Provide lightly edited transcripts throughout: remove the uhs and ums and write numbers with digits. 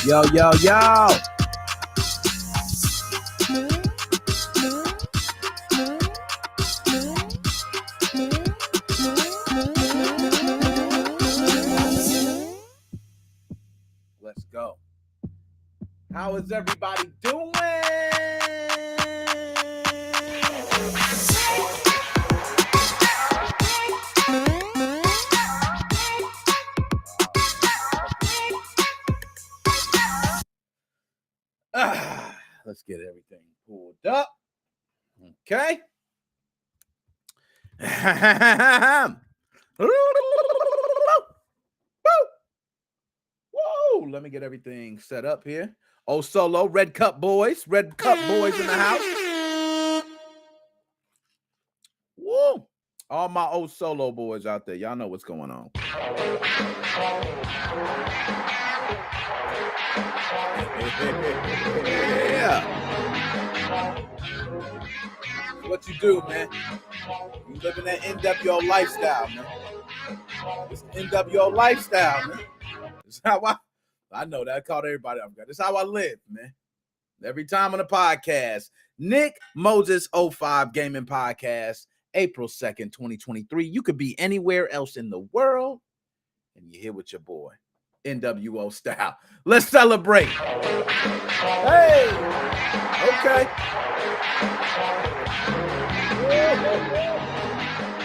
Yo, yo, yo. Let's go. How is everybody doing? Let's get everything pulled up. Okay. Woo! Let me get everything set up here. Oh, Solo, Red Cup boys in the house. Woo! All my old Solo boys out there, y'all know what's going on. Yeah. What you do, man? You living that NWO lifestyle, man. It's NWO lifestyle, man. It's how I know that I caught everybody up. This is how I live, man. Every time on the podcast, Nick Moses 05 Gaming Podcast, April 2nd, 2023. You could be anywhere else in the world, and you're here with your boy, NWO style. Let's celebrate. Hey, okay.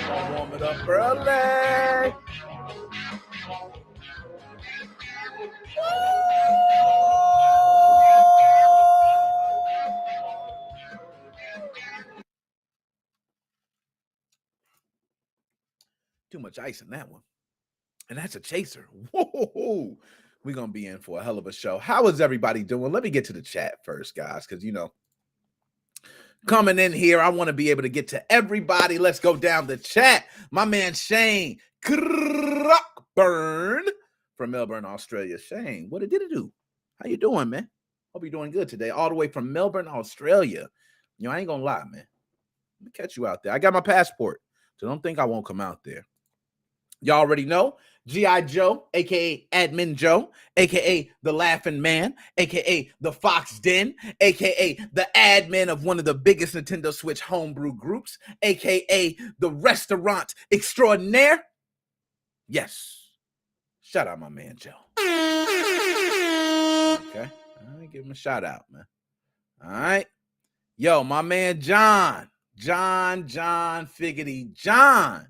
I'll warm it up early. Too much ice in that one. And that's a chaser. Whoa. We're going to be in for a hell of a show. How is everybody doing? Let me get to the chat first, guys, because, you know, coming in here, I want to be able to get to everybody. Let's go down the chat. My man Shane Crockburn from Melbourne, Australia. Shane, what did it do? How you doing, man? Hope you're doing good today. All the way from Melbourne, Australia. You know, I ain't going to lie, man. Let me catch you out there. I got my passport, so don't think I won't come out there. Y'all already know, G.I. Joe, a.k.a. Admin Joe, a.k.a. The Laughing Man, a.k.a. The Fox Den, a.k.a. the admin of one of the biggest Nintendo Switch homebrew groups, a.k.a. the Restaurant Extraordinaire. Yes. Shout out my man, Joe. Okay. All right, give him a shout out, man. All right. Yo, my man, John Figgity John.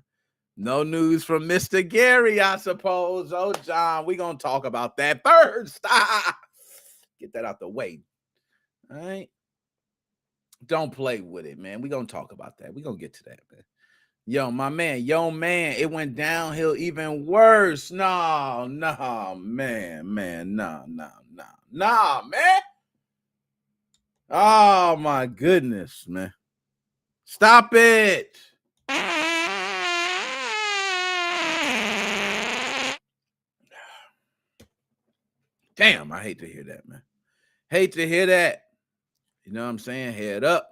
No news from Mr. Gary, I suppose. Oh, John, we're going to talk about that first. Get that out the way. All right? Don't play with it, man. We're going to talk about that. We're going to get to that, man. Yo, man, it went downhill even worse. No, man, man. Oh, my goodness, man. Stop it. Damn, I hate to hear that, man. Hate to hear that. You know what I'm saying? Head up.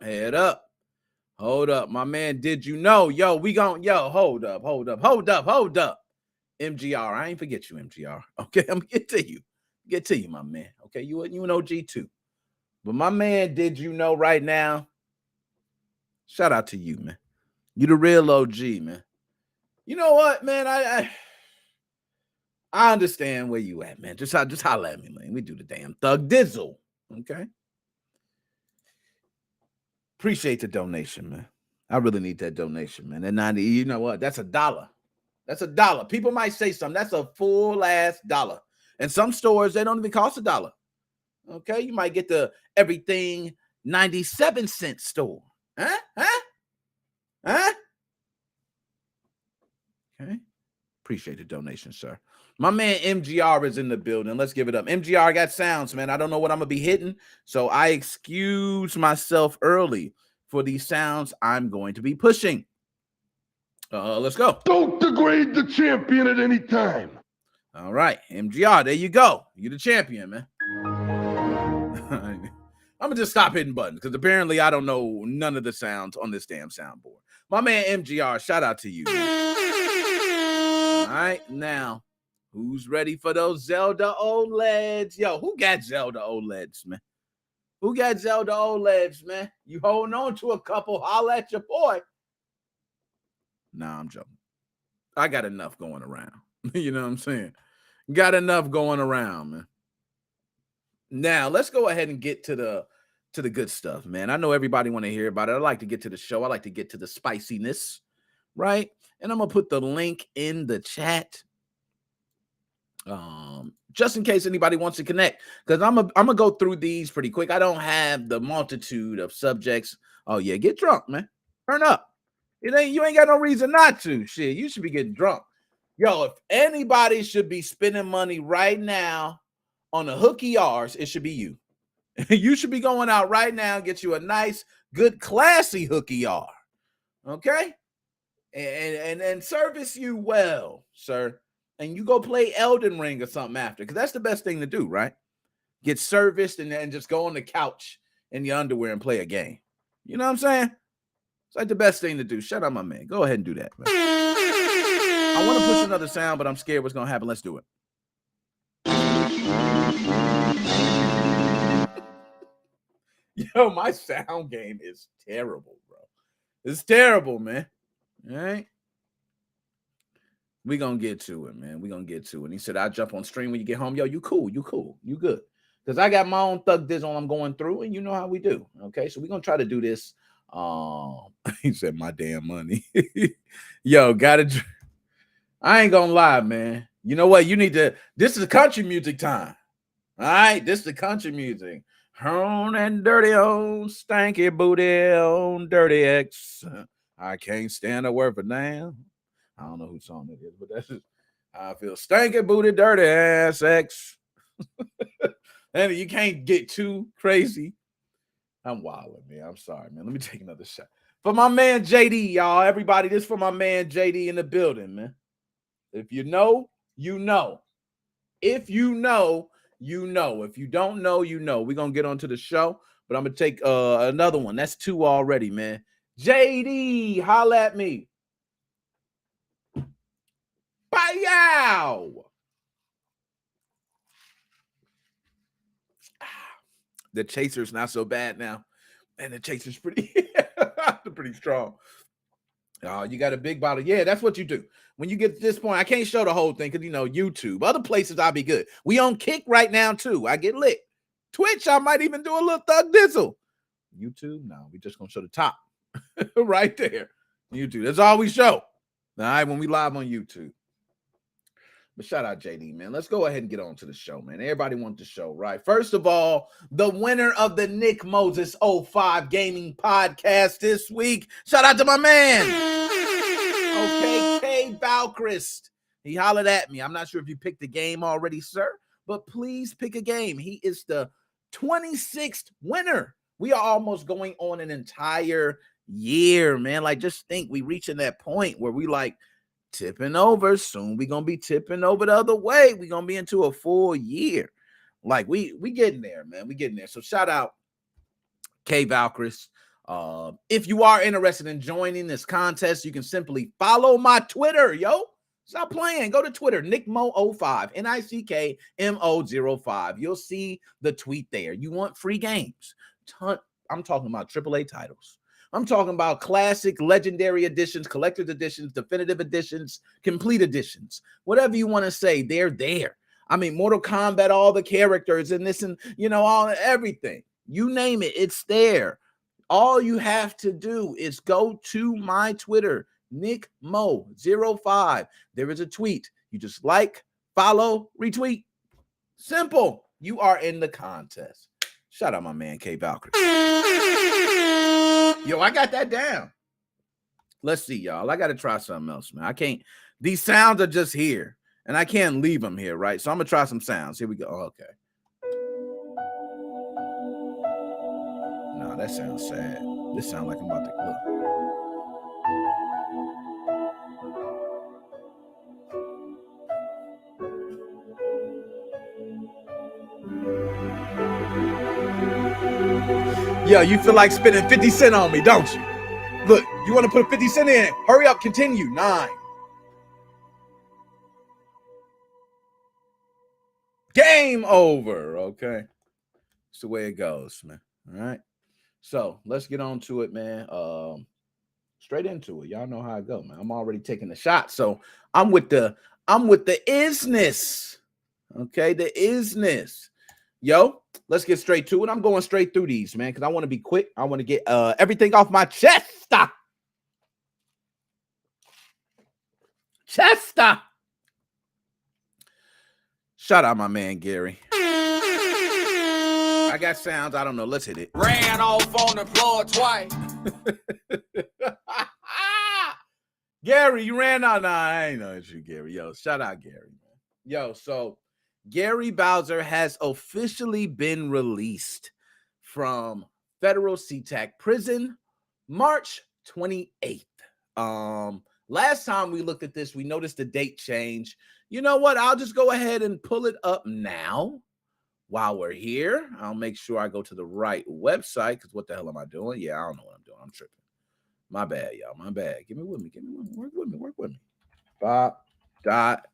Hold up. My man, did you know? Yo, hold up. MGR, I ain't forget you, MGR. Okay, I'm going to get to you, my man. Okay, you an OG too. But my man, did you know right now? Shout out to you, man. You the real OG, man. You know what, man? I understand where you at, man. Just holler at me, man. We do the damn thug dizzle. Okay. Appreciate the donation, man. I really need that donation, man. That 90, you know what? That's $1. That's $1. People might say something. That's a full ass $1. And some stores, they don't even cost $1. Okay. You might get the everything 97-cent store. Huh? Okay. Appreciate the donation, sir. My man MGR is in the building. Let's give it up. MGR got sounds, man. I don't know what I'm going to be hitting, so I excuse myself early for these sounds I'm going to be pushing. Let's go. Don't degrade the champion at any time. All right, MGR, there you go. You're the champion, man. I'm going to just stop hitting buttons because apparently I don't know none of the sounds on this damn soundboard. My man MGR, shout out to you, man. All right, now, Who's ready for those Zelda OLEDs? Yo, who got Zelda OLEDs, man? Who got Zelda OLEDs, man? You holding on to a couple, holla at your boy. Nah, I'm joking. I got enough going around. You know what I'm saying? Got enough going around, man. Now, let's go ahead and get to the good stuff, man. I know everybody want to hear about it. I like to get to the show. I like to get to the spiciness, right? And I'm going to put the link in the chat. Just in case anybody wants to connect, because I'm gonna go through these pretty quick. I don't have the multitude of subjects. Oh yeah, get drunk, man. Turn up. You ain't got no reason not to. Shit, you should be getting drunk. Yo, if anybody should be spending money right now on a hooky R's, it should be you. You should be going out right now and get you a nice, good, classy hooky R. Okay? And service you well, sir. And you go play Elden Ring or something after, because that's the best thing to do, right? Get serviced and then just go on the couch in your underwear and play a game. You know what I'm saying? It's like the best thing to do. Shut up, my man. Go ahead and do that, man. I want to push another sound, but I'm scared what's going to happen. Let's do it. Yo, my sound game is terrible, bro. It's terrible, man. All right? We gonna get to it, man. We gonna get to it. And he said, I'll jump on stream when you get home. Yo, you cool, you good. Because I got my own thug dizzle I'm going through, and you know how we do. Okay, so we're gonna try to do this. He said, my damn money. Yo, I ain't gonna lie, man. You know what? This is country music time. All right, this is the country music. On and dirty on stanky booty on dirty X. I can't stand a word for damn. I don't know whose song it is, but that's just how I feel. Stanky booty, dirty ass X. And you can't get too crazy. I'm wilding, man. I'm sorry, man. Let me take another shot. For my man JD, y'all. Everybody, this for my man JD in the building, man. If you know, you know. If you know, you know. If you don't know, you know. We're going to get on to the show, but I'm going to take another one. That's 2 already, man. JD, holla at me. Bow! The chaser's not so bad now. And the chaser's pretty strong. Oh, you got a big bottle. Yeah, that's what you do. When you get to this point, I can't show the whole thing because, YouTube. Other places, I'll be good. We on Kick right now, too. I get lit. Twitch, I might even do a little thug dizzle. YouTube, no, we just going to show the top. Right there. YouTube, that's all we show. All right, when we live on YouTube. But shout out JD, man. Let's go ahead and get on to the show, man. Everybody wants the show, right? First of all, the winner of the Nick Moses 05 Gaming Podcast this week. Shout out to my man. Okay, K. Valchrist. He hollered at me. I'm not sure if you picked the game already, sir, but please pick a game. He is the 26th winner. We are almost going on an entire year, man. Like, just think, we reaching that point where we like, tipping over. Soon we're gonna be tipping over the other way. We're gonna be into a full year. Like we getting there, man. We getting there. So shout out K Valchrist. If you are interested in joining this contest, you can simply follow my Twitter, yo. Stop playing. Go to Twitter, NickMo05, NickMo05. You'll see the tweet there. You want free games. I'm talking about AAA titles. I'm talking about classic, legendary editions, collector's editions, definitive editions, complete editions. Whatever you want to say, they're there. I mean, Mortal Kombat, all the characters and this and, everything. You name it, it's there. All you have to do is go to my Twitter, NickMo05. There is a tweet. You just like, follow, retweet. Simple. You are in the contest. Shout out my man, K Valkyrie. Yo, I got that down. Let's see, y'all. I got to try something else, man. I can't. These sounds are just here, and I can't leave them here, right? So I'm going to try some sounds. Here we go. Okay. No, that sounds sad. This sounds like I'm about to look. Yo, you feel like spending 50 cents on me, don't you? Look, you want to put 50 cents in? Hurry up, continue. 9. Game over. Okay. It's the way it goes, man. All right. So let's get on to it, man. Straight into it. Y'all know how I go, man. I'm already taking the shot. So I'm with the isness. Okay, the isness. Yo, let's get straight to it. I'm going straight through these, man, because I want to be quick. I want to get everything off my chest. Chester. Shout out my man Gary. I got sounds. I don't know. Let's hit it. Ran off on the floor twice. Gary, you ran out. Nah, I ain't know it's you, Gary. Yo, shout out Gary, man. Yo, so Gary Bowser has officially been released from federal CTurt prison March 28th. Last time we looked at this, we noticed the date change. You know what? I'll just go ahead and pull it up now. While we're here, I'll make sure I go to the right website, because what the hell am I doing? Yeah, I don't know what I'm doing. I'm tripping. My bad, y'all. My bad. Give me with me. Work with me. Bob.gov.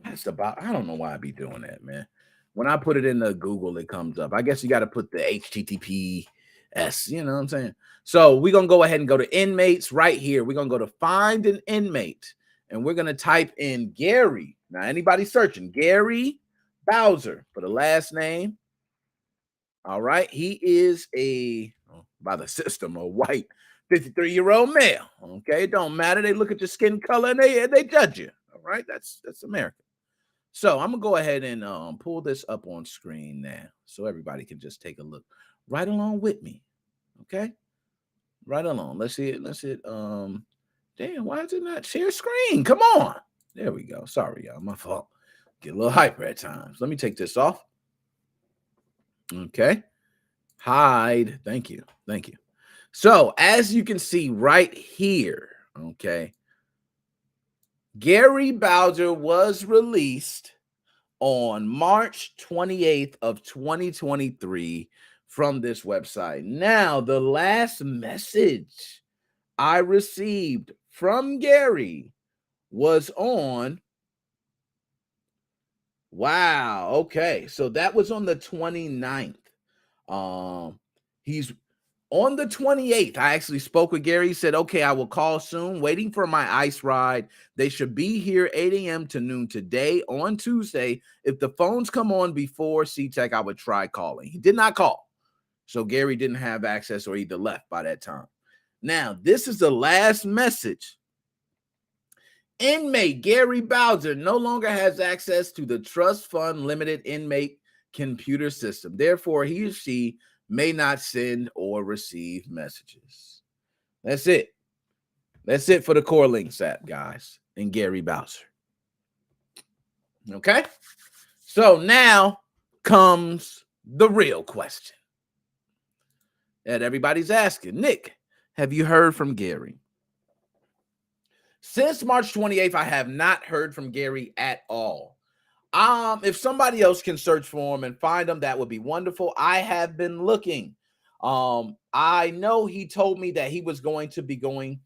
That's about, I don't know why I be doing that, man. When I put it in the Google, it comes up. I guess you got to put the HTTPS, you know what I'm saying? So we're going to go ahead and go to inmates right here. We're going to go to find an inmate, and we're going to type in Gary. Now, anybody searching, Gary Bowser for the last name. All right. He is by the system, a white 53-year-old male. Okay. It don't matter. They look at your skin color and they judge you. All right. That's America. So I'm going to go ahead and pull this up on screen now so everybody can just take a look right along with me. Okay. Right along. Let's see it. Damn, why is it not share screen? Come on. There we go. Sorry, y'all. My fault. Get a little hyper at times. Let me take this off. Okay. Hide. Thank you. So, as you can see right here, okay, Gary Bowser was released on March 28th of 2023 from this website. Now, the last message I received from Gary was on, wow, okay, so that was on the 29th. He's on the 28th. I actually spoke with Gary. He said, okay, I will call soon, waiting for my ICE ride. They should be here 8 a.m. to noon today on Tuesday. If the phones come on before CTurt, I would try calling. He did not call, so Gary didn't have access or either left by that time. Now, this is the last message. Inmate Gary Bowser no longer has access to the Trust Fund Limited inmate computer system. Therefore, he or she may not send or receive messages. That's it. That's it for the Core Links app, guys, and Gary Bowser. Okay? So now comes the real question that everybody's asking. Nick, have you heard from Gary? Since March 28th, I have not heard from Gary at all. If somebody else can search for him and find him, that would be wonderful. I have been looking. I know he told me that he was going to be going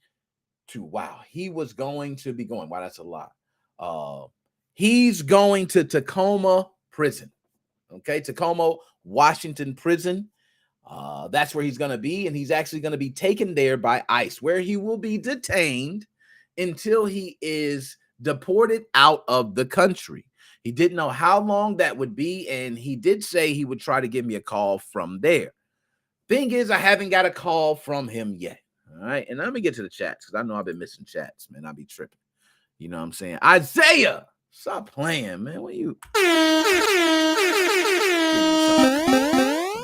to, wow, that's a lot. He's going to Tacoma prison. Okay, Tacoma, Washington prison. That's where he's going to be, and he's actually going to be taken there by ICE, where he will be detained until he is deported out of the country. He didn't know how long that would be, and he did say he would try to give me a call from there. Thing is, I haven't got a call from him yet. All right, and let me get to the chats, because I know I've been missing chats, man. I'll be tripping. You know what I'm saying? Isaiah, stop playing, man. What you?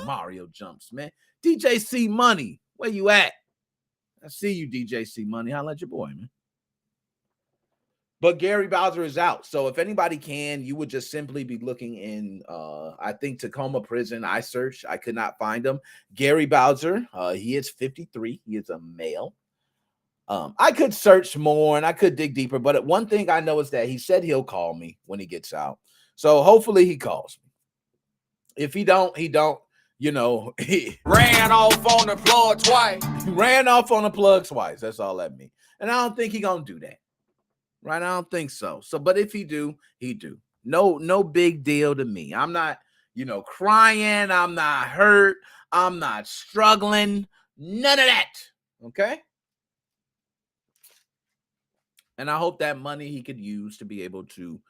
Mario jumps, man. DJ C Money, where you at? I see you, DJ C Money. Holla at your boy, man. But Gary Bowser is out. So if anybody can, you would just simply be looking in, I think, Tacoma prison. I searched. I could not find him. Gary Bowser, he is 53. He is a male. I could search more and I could dig deeper. But one thing I know is that he said he'll call me when he gets out. So hopefully he calls me. If he don't, you know, he Ran off on the floor twice. ran off on the plug twice. That's all that means. And I don't think he's going to do that. Right? I don't think so. So, but if he do, he do. No big deal to me. I'm not, crying. I'm not hurt. I'm not struggling. None of that. Okay. And I hope that money he could use to be able to,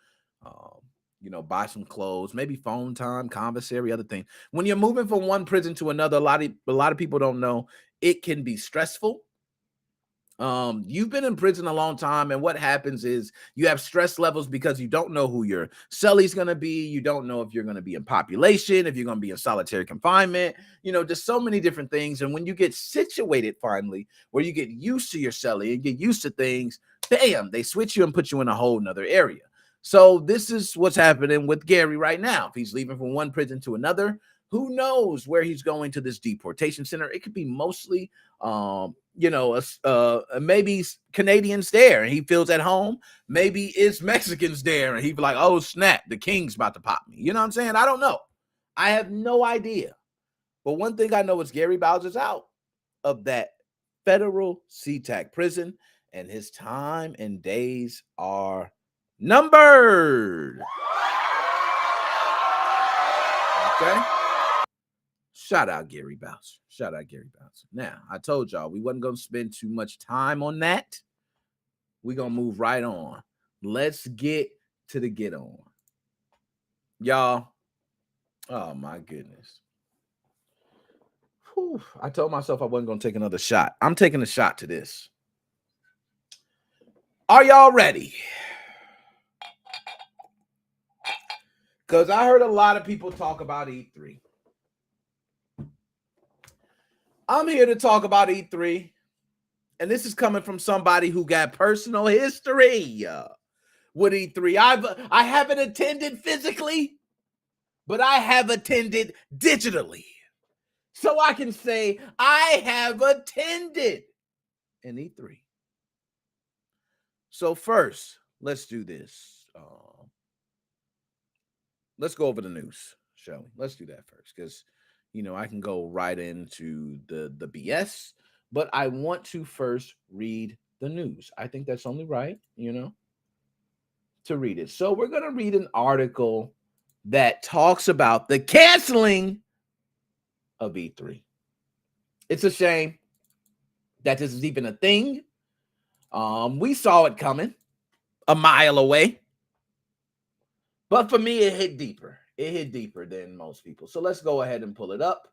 buy some clothes, maybe phone time, commissary, other things. When you're moving from one prison to another, a lot of people don't know it can be stressful. You've been in prison a long time, and what happens is you have stress levels because you don't know who your cellie's going to be. You don't know if you're going to be in population, if you're going to be in solitary confinement, just so many different things. And when you get situated finally, where you get used to your cellie and get used to things, bam, they switch you and put you in a whole nother area. So this is what's happening with Gary right now. If he's leaving from one prison to another, who knows where he's going to this deportation center? It could be mostly, maybe Canadians there and he feels at home. Maybe it's Mexicans there and he'd be like, oh, snap, the king's about to pop me. You know what I'm saying? I don't know. I have no idea. But one thing I know is Gary Bowser's out of that federal CTurt prison and his time and days are numbered. Okay. Shout out Gary Bowser. Shout out Gary Bowser. Now, I told y'all we wasn't going to spend too much time on that. We're going to move right on. Let's get to the get on. Y'all, oh my goodness. Whew, I told myself I wasn't going to take another shot. I'm taking a shot to this. Are y'all ready? Because I heard a lot of people talk about E3. I'm here to talk about E3, and this is coming from somebody who got personal history with E3. I haven't attended physically, but I have attended digitally. So I can say I have attended an E3. So first, let's do this. Let's go over the news, shall we? Let's do that first, because I can go right into the BS, but I want to first read the news. I think that's only right, to read it. So we're going to read an article that talks about the canceling of E3. It's a shame that this is even a thing. We saw it coming a mile away. But for me, it hit deeper. It hit deeper than most people. So let's go ahead and pull it up.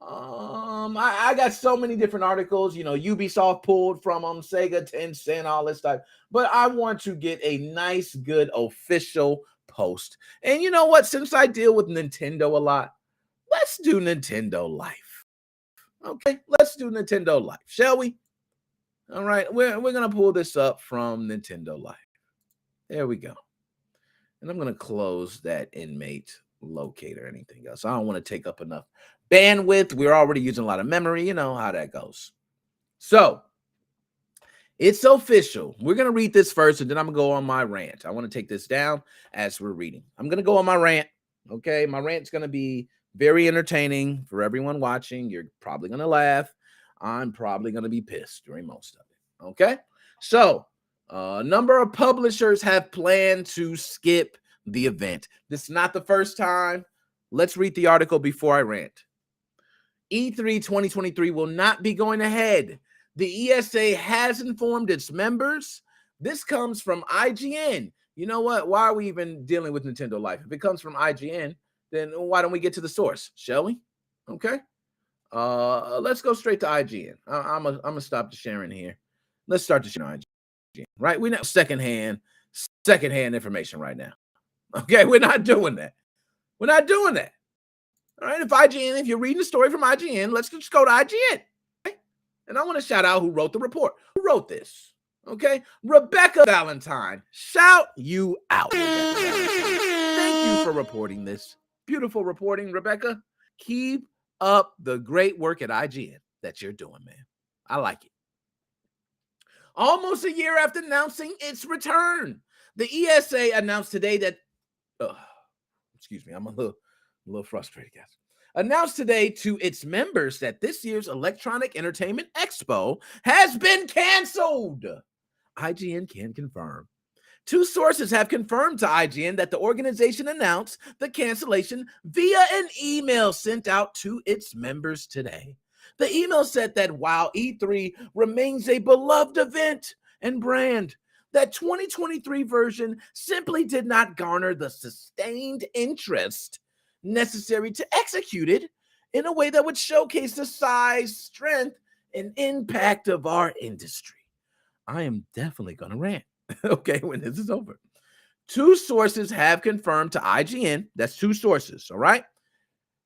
I got so many different articles. Ubisoft pulled from them, Sega, Tencent, all this stuff. But I want to get a nice, good, official post. And you know what? Since I deal with Nintendo a lot, let's do Nintendo Life. Okay, let's do Nintendo Life, shall we? All right, we're going to pull this up from Nintendo Life. There we go. And I'm going to close that inmate locator or anything else. I don't want to take up enough bandwidth. We're already using a lot of memory. You know how that goes. So it's official. We're going to read this first, and then I'm going to go on my rant. I want to take this down as we're reading. I'm going to go on my rant. Okay. My rant's going to be very entertaining for everyone watching. You're probably going to laugh. I'm probably going to be pissed during most of it. Okay. So a number of publishers have planned to skip the event. This is not the first time. Let's read the article before I rant. E3 2023 will not be going ahead. The ESA has informed its members. This comes from IGN. You know what? Why are we even dealing with Nintendo Life? If it comes from IGN, then why don't we get to the source, shall we? Okay. Let's go straight to IGN. I'm gonna stop the sharing here. Let's start the sharing on IGN. Right? We know secondhand information right now. Okay, we're not doing that. We're not doing that. All right, if you're reading the story from IGN, let's just go to IGN. Okay? And I want to shout out who wrote the report. Who wrote this? Okay, Rebecca Valentine. Shout you out. Thank you for reporting this. Beautiful reporting, Rebecca. Keep up the great work at IGN that you're doing, man. I like it. Almost a year after announcing its return, the ESA announced today that, excuse me, I'm a little frustrated, guys. Announced today to its members that this year's Electronic Entertainment Expo has been canceled. IGN can confirm Two sources have confirmed to IGN that the organization announced the cancellation via an email sent out to its members today. The email said that while E3 remains a beloved event and brand, that 2023 version simply did not garner the sustained interest necessary to execute it in a way that would showcase the size, strength, and impact of our industry. I am definitely going to rant, okay, when this is over. Two sources have confirmed to IGN, that's two sources, all right,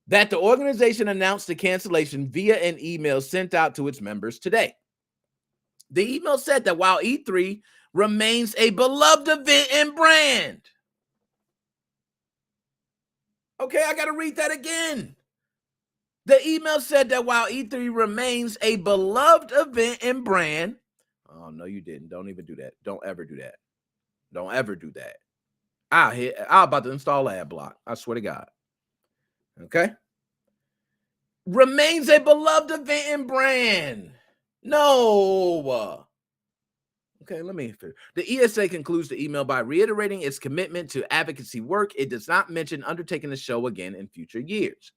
that the organization announced the cancellation via an email sent out to its members today. The email said that while E3 remains a beloved event and brand. Okay, I got to read that again. The email said that while E3 remains a beloved event and brand. Oh, no, you didn't. Don't even do that. Don't ever do that. Don't ever do that. I'm about to install ad block. I swear to God. Okay? Remains a beloved event and brand. No. Okay, let me. The ESA concludes the email by reiterating its commitment to advocacy work. It does not mention undertaking the show again in future years.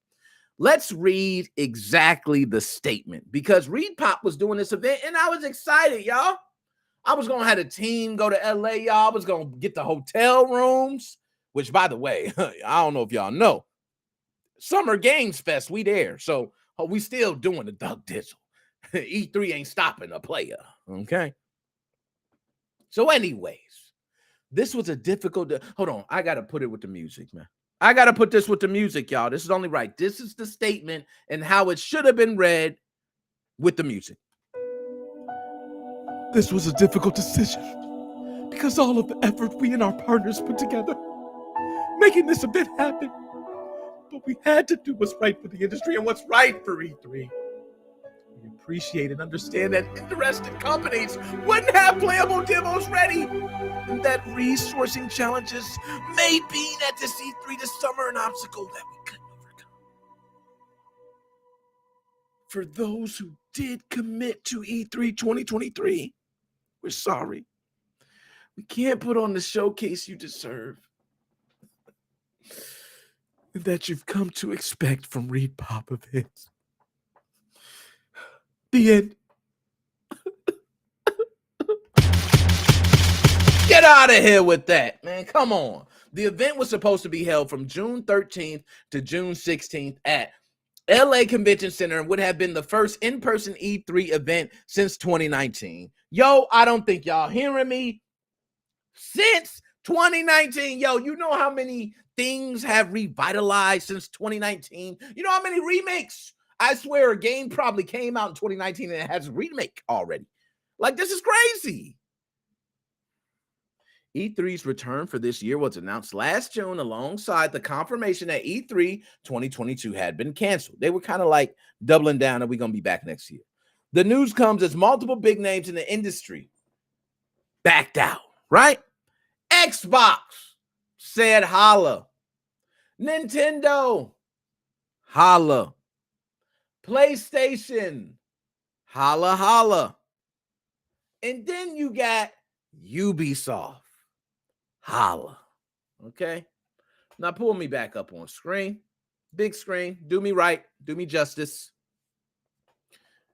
Let's read exactly the statement, because Reed Pop was doing this event and I was excited, y'all. I was going to have a team go to LA, y'all. I was going to get the hotel rooms, which, by the way, I don't know if y'all know. Summer Games Fest, we there. So we still doing the Doug Dizzle. E3 ain't stopping a player, okay? So anyways, this was a difficult... Hold on, I got to put it with the music, man. I got to put this with the music, y'all. This is only right. This is the statement and how it should have been read with the music. This was a difficult decision because all of the effort we and our partners put together making this event happen. But we had to do what's right for the industry and what's right for E3. We appreciate and understand that interested companies wouldn't have playable demos ready, and that resourcing challenges made being at this E3 this summer an obstacle that we couldn't overcome. For those who did commit to E3 2023, we're sorry. We can't put on the showcase you deserve and that you've come to expect from Reed Pop events. The end. Get out of here with that, man. Come on. The event was supposed to be held from June 13th to June 16th at LA Convention Center and would have been the first in-person E3 event since 2019. Yo, I don't think y'all hearing me. Since 2019, yo, you know how many things have revitalized since 2019? You know how many remakes? I swear a game probably came out in 2019 and it has a remake already. Like, this is crazy. E3's return for this year was announced last June alongside the confirmation that E3 2022 had been canceled. They were kind of like doubling down and we're going to be back next year. The news comes as multiple big names in the industry backed out, right? Xbox said holla. Nintendo, holla. PlayStation, holla, holla. And then you got Ubisoft, holla. Okay? Now pull me back up on screen. Big screen. Do me right. Do me justice.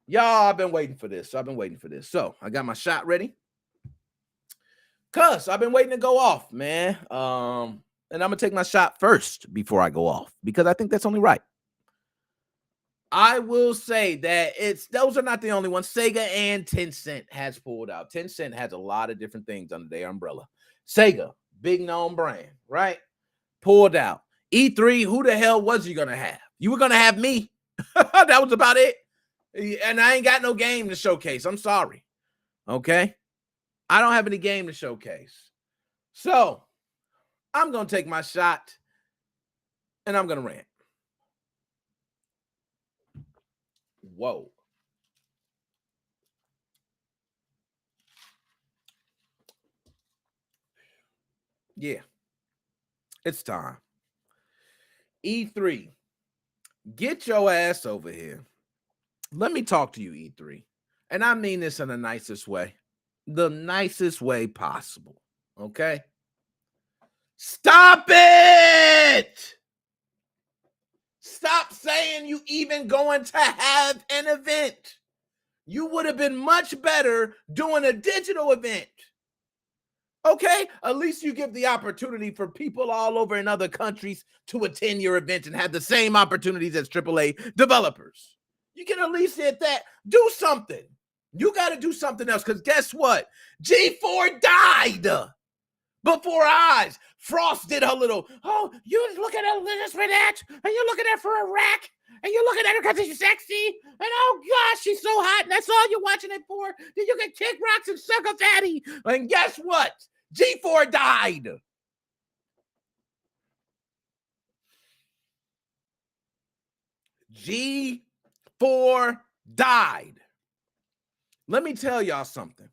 Y'all, I've been waiting for this. So I got my shot ready. Cuz I've been waiting to go off, man. And I'm going to take my shot first before I go off because I think that's only right. I will say that those are not the only ones. Sega and Tencent has pulled out. Tencent has a lot of different things under their umbrella. Sega, big known brand, right? Pulled out. E3, who the hell was you going to have? You were going to have me. That was about it. And I ain't got no game to showcase. I'm sorry. Okay? I don't have any game to showcase. So, I'm going to take my shot and I'm going to rant. Whoa. Yeah. It's time. E3. Get your ass over here. Let me talk to you, E3. And I mean this in the nicest way. The nicest way possible. Okay? Stop it! Stop saying you even going to have an event. You would have been much better doing a digital event. Okay? At least you give the opportunity for people all over in other countries to attend your event and have the same opportunities as AAA developers. You can at least hit that. Do something. You got to do something else, because guess what? G4 died before our eyes. Frost did her little, oh, you looking at this for that, and you're looking at her for a rack, and you're looking at her because she's sexy, and oh gosh, she's so hot, and that's all you're watching it for. Then you can kick rocks and suck a fatty. And guess what? G4 died. G4 died. Let me tell y'all something.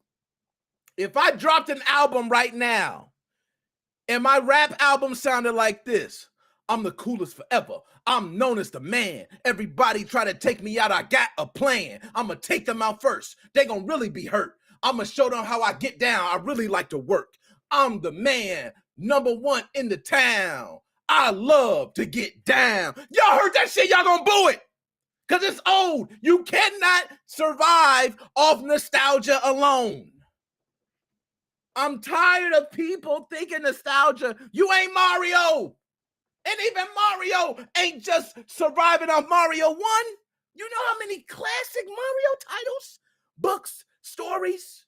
If I dropped an album right now, and my rap album sounded like this: I'm the coolest forever. I'm known as the man. Everybody try to take me out. I got a plan. I'm going to take them out first. They going to really be hurt. I'm going to show them how I get down. I really like to work. I'm the man, #1 in the town. I love to get down. Y'all heard that shit? Y'all going to boo it because it's old. You cannot survive off nostalgia alone. I'm tired of people thinking nostalgia. You ain't Mario. And even Mario ain't just surviving off Mario 1. You know how many classic Mario titles, books, stories,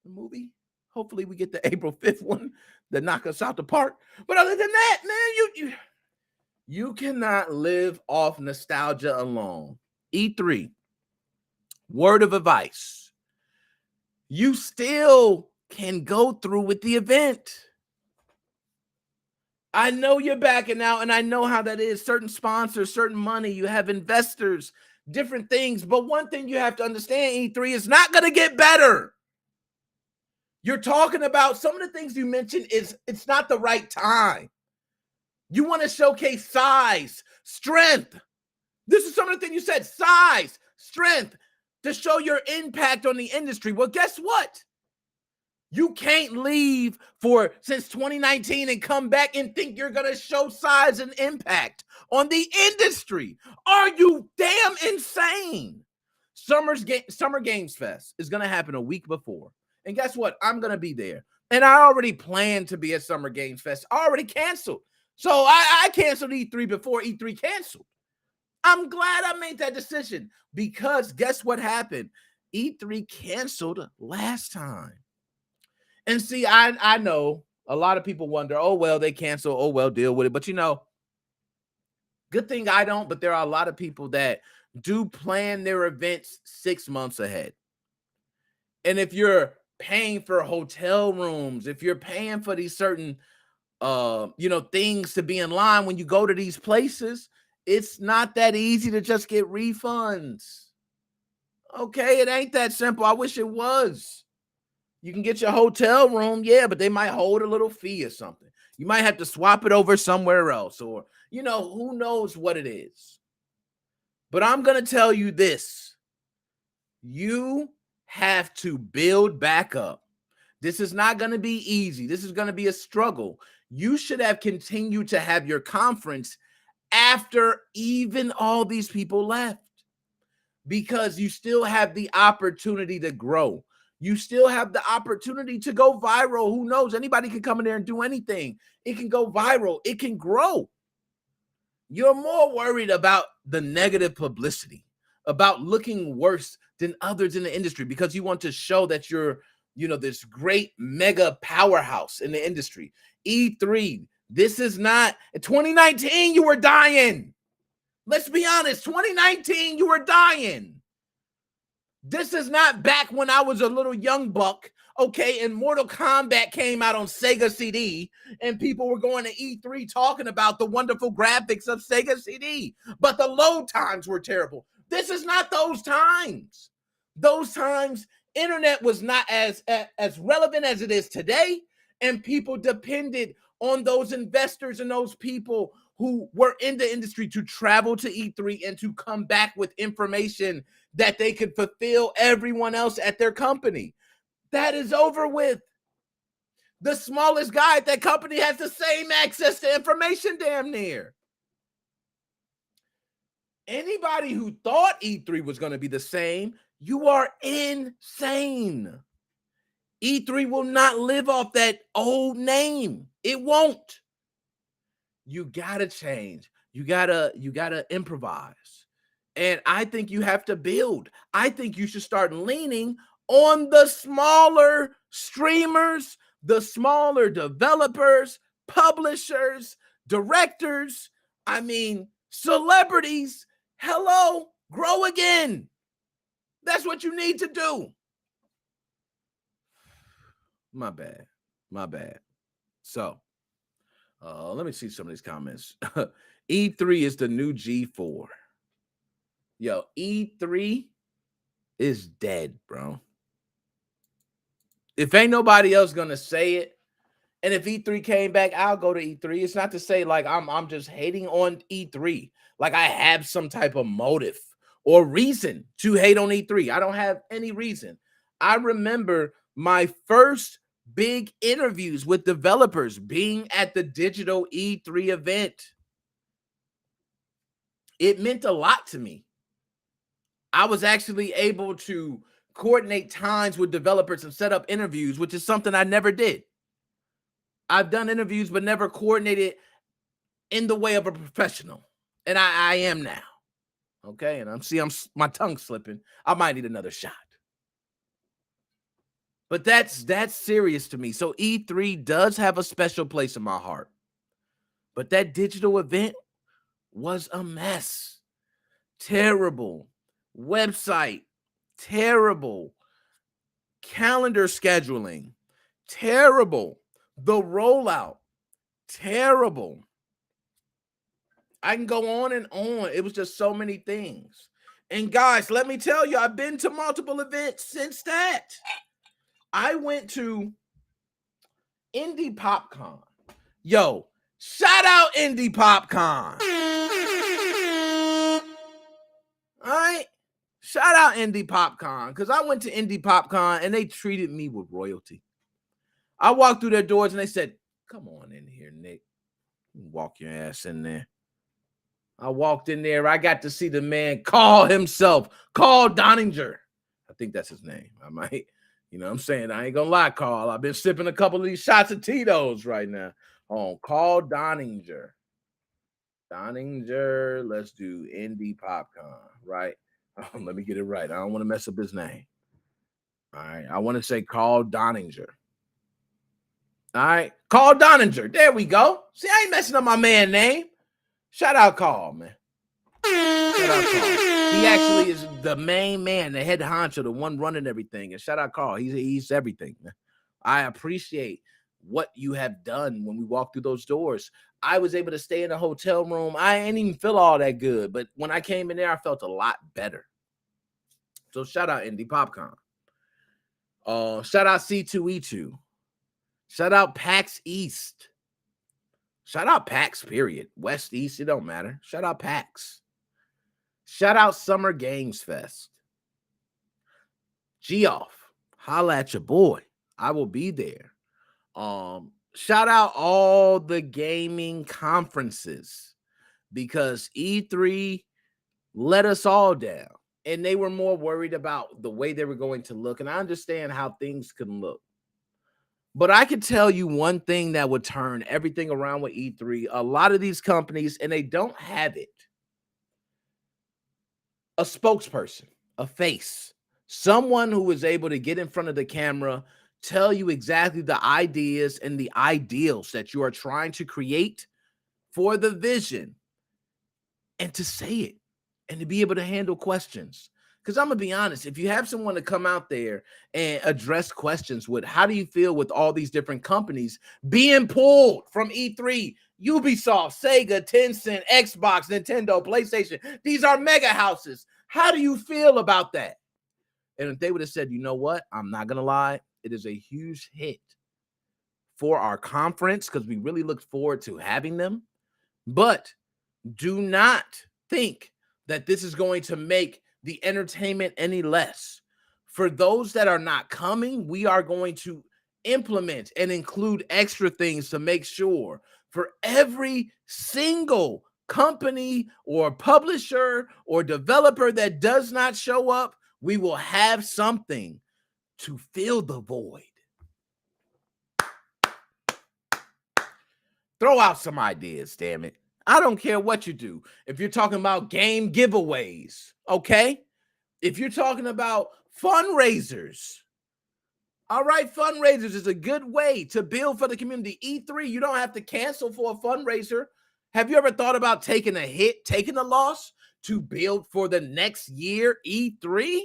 the movie? Hopefully we get the April 5th one that knock us out the park. But other than that, man, you cannot live off nostalgia alone. E3, word of advice. You still can go through with the event. I know you're backing out, and I know how that is. Certain sponsors, certain money, you have investors, different things. But one thing you have to understand, E3 is not going to get better. You're talking about some of the things you mentioned it's not the right time. You want to showcase size, strength. This is some of the things you said: size, strength, to show your impact on the industry. Well, guess what? You can't leave since 2019 and come back and think you're going to show size and impact on the industry. Are you damn insane? Summer Games Fest is going to happen a week before. And guess what? I'm going to be there. And I already planned to be at Summer Games Fest. I already canceled. So I canceled E3 before E3 canceled. I'm glad I made that decision, because guess what happened? E3 canceled last time. And see, I know a lot of people wonder, oh, well, they cancel. Oh, well, deal with it. But, good thing I don't. But there are a lot of people that do plan their events 6 months ahead. And if you're paying for hotel rooms, if you're paying for these certain, things to be in line when you go to these places, it's not that easy to just get refunds. Okay, it ain't that simple. I wish it was. You can get your hotel room, yeah, but they might hold a little fee or something. You might have to swap it over somewhere else, or, who knows what it is. But I'm going to tell you this. You have to build back up. This is not going to be easy. This is going to be a struggle. You should have continued to have your conference after even all these people left, because you still have the opportunity to grow. You still have the opportunity to go viral. Who knows? Anybody can come in there and do anything. It can go viral. It can grow. You're more worried about the negative publicity, about looking worse than others in the industry, because you want to show that you're, this great mega powerhouse in the industry. E3, this is not, 2019, you were dying. Let's be honest, 2019, you were dying. This is not back when I was a little young buck, okay, and Mortal Kombat came out on Sega CD, and people were going to E3 talking about the wonderful graphics of Sega CD, but the load times were terrible. This is not those times. Those times, internet was not as relevant as it is today, and people depended on those investors and those people who were in the industry to travel to E3 and to come back with information that they could fulfill everyone else at their company. That is over with. The smallest guy at that company has the same access to information damn near. Anybody who thought E3 was going to be the same, you are insane. E3 will not live off that old name. It won't. You got to change. You got to improvise. And I think you have to build. I think you should start leaning on the smaller streamers, the smaller developers, publishers, directors, celebrities. Hello, grow again. That's what you need to do. My bad. So, let me see some of these comments. E3 is the new G4. Yo, E3 is dead, bro. If ain't nobody else gonna say it, and if E3 came back, I'll go to E3. It's not to say like I'm just hating on E3, like I have some type of motive or reason to hate on E3. I don't have any reason. I remember my first big interviews with developers being at the digital E3 event. It meant a lot to me. I was actually able to coordinate times with developers and set up interviews, which is something I never did. I've done interviews, but never coordinated in the way of a professional. And I am now. Okay. And my tongue slipping. I might need another shot. But that's serious to me. So E3 does have a special place in my heart. But that digital event was a mess. Terrible. Website, terrible. Calendar scheduling, terrible. The rollout, terrible. I can go on and on. It was just so many things. And guys, let me tell you, I've been to multiple events since that. I went to Indie PopCon. Yo, shout out Indie PopCon. All right. Shout out Indie PopCon, because I went to Indie PopCon and they treated me with royalty. I walked through their doors and they said, "Come on in here, Nick. Walk your ass in there." I walked in there. I got to see the man Carl himself, Carl Donninger. I think that's his name. I might, you know what I'm saying? I ain't going to lie, Carl. I've been sipping a couple of these shots of Tito's right now. Carl Donninger. Donninger. Let's do Indie PopCon, right? Let me get it right. I don't want to mess up his name. All right. I want to say Carl Donninger. All right. Carl Donninger. There we go. See, I ain't messing up my man name. Shout out Carl, man. Shout out Carl. He actually is the main man, the head honcho, the one running everything. And shout out Carl. He's everything, man. I appreciate what you have done when we walk through those doors. I was able to stay in a hotel room. I ain't even feel all that good, but when I came in there, I felt a lot better. So shout out Indie PopCon. Shout out C2E2. Shout out PAX East. Shout out PAX, period. West, East, it don't matter. Shout out PAX. Shout out Summer Games Fest. Geoff, holla at your boy. I will be there. Shout out all the gaming conferences, because E3 let us all down. And they were more worried about the way they were going to look. And I understand how things can look. But I could tell you one thing that would turn everything around with E3. A lot of these companies, and they don't have it, a spokesperson, a face, someone who is able to get in front of the camera, tell you exactly the ideas and the ideals that you are trying to create for the vision, and to say it and to be able to handle questions. Because I'm going to be honest, if you have someone to come out there and address questions with, how do you feel with all these different companies being pulled from E3, Ubisoft, Sega, Tencent, Xbox, Nintendo, PlayStation, these are mega houses. How do you feel about that? And if they would have said, you know what, I'm not going to lie, it is a huge hit for our conference because we really look forward to having them. But do not think that this is going to make the entertainment any less. For those that are not coming, we are going to implement and include extra things to make sure for every single company or publisher or developer that does not show up, we will have something to fill the void. Throw out some ideas, damn it. I don't care what you do. If you're talking about game giveaways, okay? If you're talking about fundraisers, all right, fundraisers is a good way to build for the community. E3, you don't have to cancel for a fundraiser. Have you ever thought about taking a hit, taking a loss to build for the next year, E3?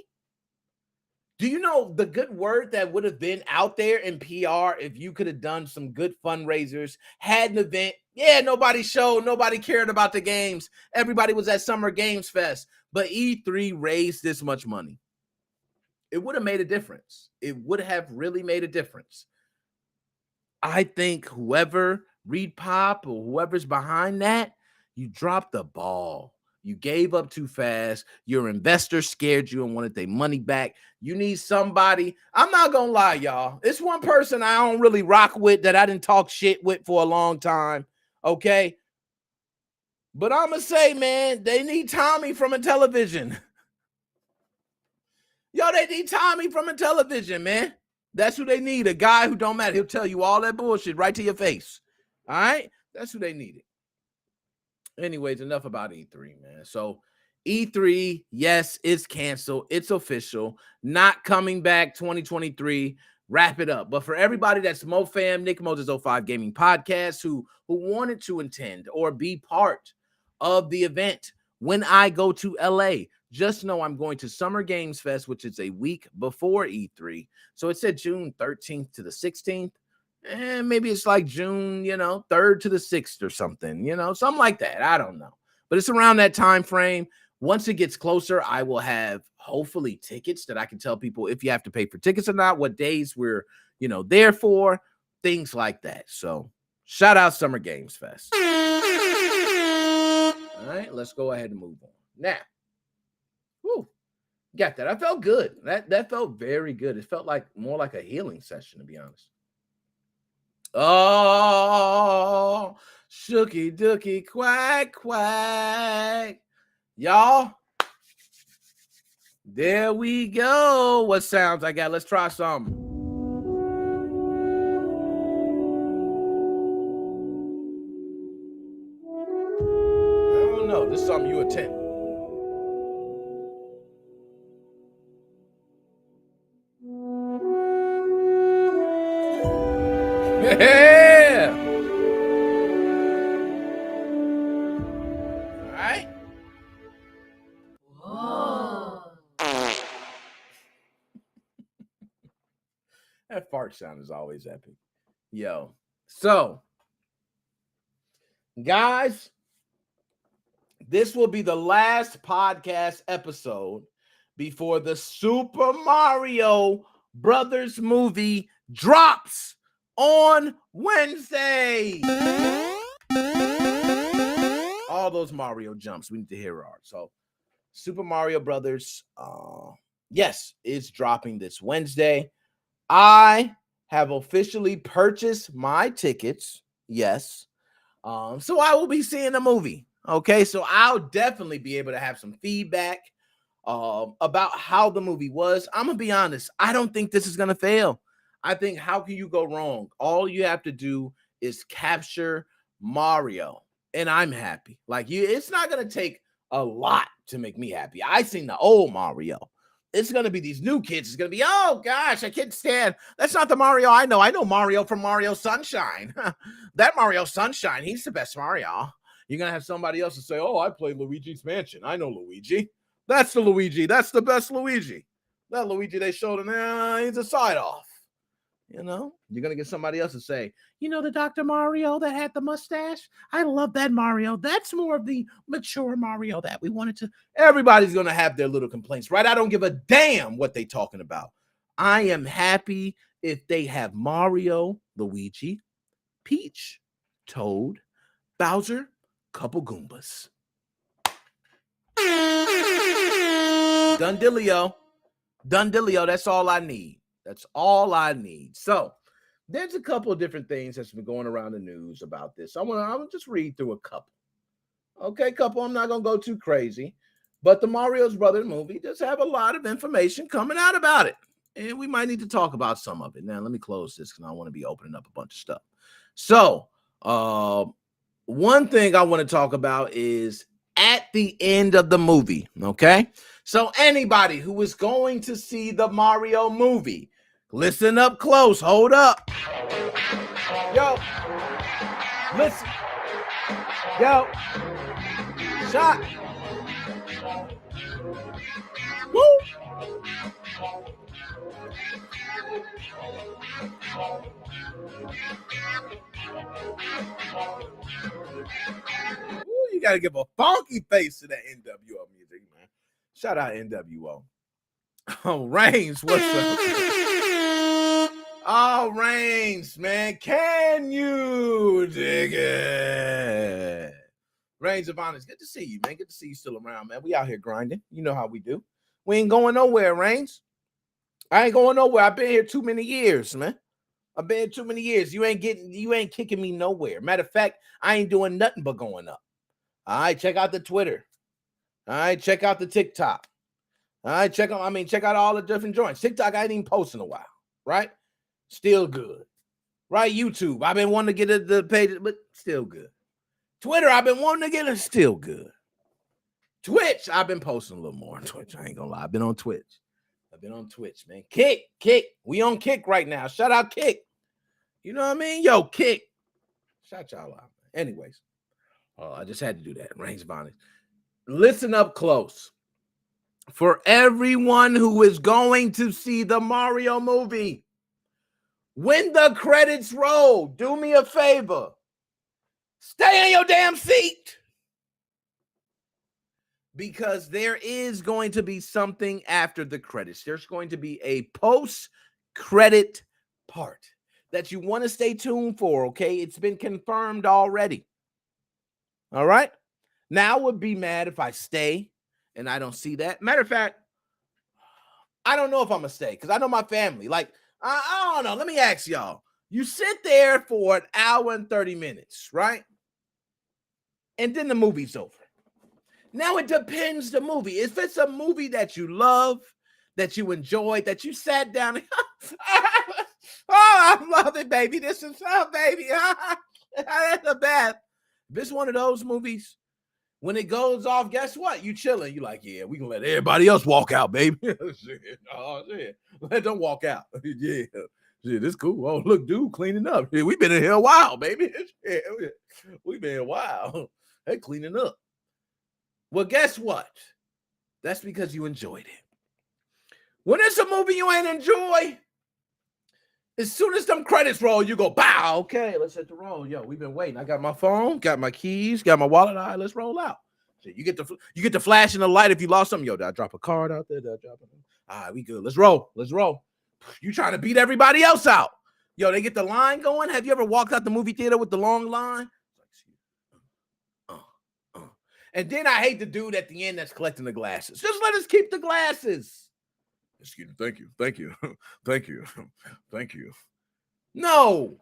Do you know the good word that would have been out there in PR if you could have done some good fundraisers, had an event? Yeah, nobody showed, nobody cared about the games. Everybody was at Summer Games Fest, but E3 raised this much money. It would have made a difference. It would have really made a difference. I think whoever, Reed Pop or whoever's behind that, you dropped the ball. You gave up too fast. Your investors scared you and wanted their money back. You need somebody. I'm not going to lie, y'all. It's one person I don't really rock with that I didn't talk shit with for a long time, okay? But I'm going to say, man, they need Tommy from a television. Yo, they need Tommy from a television, man. That's who they need. A guy who don't matter. He'll tell you all that bullshit right to your face. All right? That's who they needed. Anyways, enough about E3, man. So E3, yes, it's canceled. It's official. Not coming back 2023. Wrap it up. But for everybody that's MoFam, Nick Moses 05 Gaming Podcast, who wanted to attend or be part of the event when I go to LA, just know I'm going to Summer Games Fest, which is a week before E3. So it said June 13th to the 16th. And maybe it's like June, 3rd to the 6th or something, something like that. I don't know. But it's around that time frame. Once it gets closer, I will have hopefully tickets that I can tell people if you have to pay for tickets or not, what days we're, there for, things like that. So shout out Summer Games Fest. All right, let's go ahead and move on. Now, got that. I felt good. That felt very good. It felt like more like a healing session, to be honest. Oh, shooky dookie quack quack. Y'all, there we go. What sounds I got? Let's try some. I don't know. This is something you attend. Yeah. All right. Whoa. That fart sound is always epic. Yo. So, guys, this will be the last podcast episode before the Super Mario Brothers movie drops on Wednesday. All those Mario jumps we need to hear are. So Super Mario Brothers, yes, it's dropping this Wednesday. I have officially purchased my tickets. Yes. So I will be seeing the movie. Okay. So I'll definitely be able to have some feedback about how the movie was. I'm going to be honest. I don't think this is going to fail. I think how can you go wrong? All you have to do is capture Mario, and I'm happy. Like it's not gonna take a lot to make me happy. I seen the old Mario. It's gonna be these new kids. It's gonna be, oh gosh, I can't stand. That's not the Mario I know. I know Mario from Mario Sunshine. That Mario Sunshine, he's the best Mario. You're gonna have somebody else to say, oh, I played Luigi's Mansion. I know Luigi. That's the Luigi. That's the best Luigi. That Luigi they showed him, he's a side off. You're going to get somebody else to say, the Dr. Mario that had the mustache? I love that Mario. That's more of the mature Mario that we wanted to. Everybody's going to have their little complaints, right? I don't give a damn what they talking about. I am happy if they have Mario, Luigi, Peach, Toad, Bowser, couple Goombas. Done Dillio. That's all I need. That's all I need. So there's a couple of different things that's been going around the news about this. I'm gonna just read through a couple. Okay, couple. I'm not gonna go too crazy, but the Mario's Brother movie does have a lot of information coming out about it, and we might need to talk about some of it. Now, let me close this because I want to be opening up a bunch of stuff. So, one thing I want to talk about is at the end of the movie. Okay, so anybody who is going to see the Mario movie, listen up close. Hold up, yo, listen, yo. Shot. Woo. Ooh, you gotta give a funky face to that NWO music, man. Shout out NWO. Oh, Reigns, what's up? Oh, Reigns, man. Can you dig it? Reigns of Honor, good to see you, man. Good to see you still around, man. We out here grinding. You know how we do. We ain't going nowhere, Reigns. I ain't going nowhere. I've been here too many years, man. I've been here too many years. You ain't kicking me nowhere. Matter of fact, I ain't doing nothing but going up. All right, check out the Twitter. All right, check out the TikTok. All right, check out all the different joints. TikTok, I ain't even posting a while, right? Still good. Right, YouTube. I've been wanting to get the page, but still good. Twitter, I've been wanting to get it, still good. Twitch, I've been posting a little more on Twitch. I ain't gonna lie. I've been on Twitch, man. Kick. We on Kick right now. Shout out Kick. You know what I mean? Yo, Kick. Shout y'all out. Anyways, I just had to do that. Reigns Bonnet. Listen up close. For everyone who is going to see the Mario movie, when the credits roll, do me a favor. Stay in your damn seat. Because there is going to be something after the credits. There's going to be a post-credit part that you want to stay tuned for, okay? It's been confirmed already. All right? Now I would be mad if I stay and I don't see that. Matter of fact, I don't know if I'm going to stay because I know my family. Like, I don't know. Let me ask y'all. You sit there for an hour and 30 minutes, right? And then the movie's over. Now it depends the movie. If it's a movie that you love, that you enjoy, that you sat down and oh, I love it, baby. This is so, baby. That's the best. If it's one of those movies, when it goes off, guess what? You chilling. You like, yeah, we can let everybody else walk out, baby. Shit. Oh, shit. Let them walk out. Yeah. Shit, this cool. Oh, look, dude, cleaning up. Yeah, we've been in here a while, baby. We've been a while. Hey, cleaning up. Well, guess what? That's because you enjoyed it. When it's a movie you ain't enjoy, as soon as them credits roll, you go, bow, okay, let's hit the roll. Yo, we've been waiting. I got my phone, got my keys, got my wallet. All right, let's roll out. So you get the flash and the light if you lost something. Yo, did I drop a card out there? All right, we good. Let's roll. You trying to beat everybody else out. Yo, they get the line going. Have you ever walked out the movie theater with the long line? And then I hate the dude at the end that's collecting the glasses. Just let us keep the glasses. Excuse me. Thank you. No.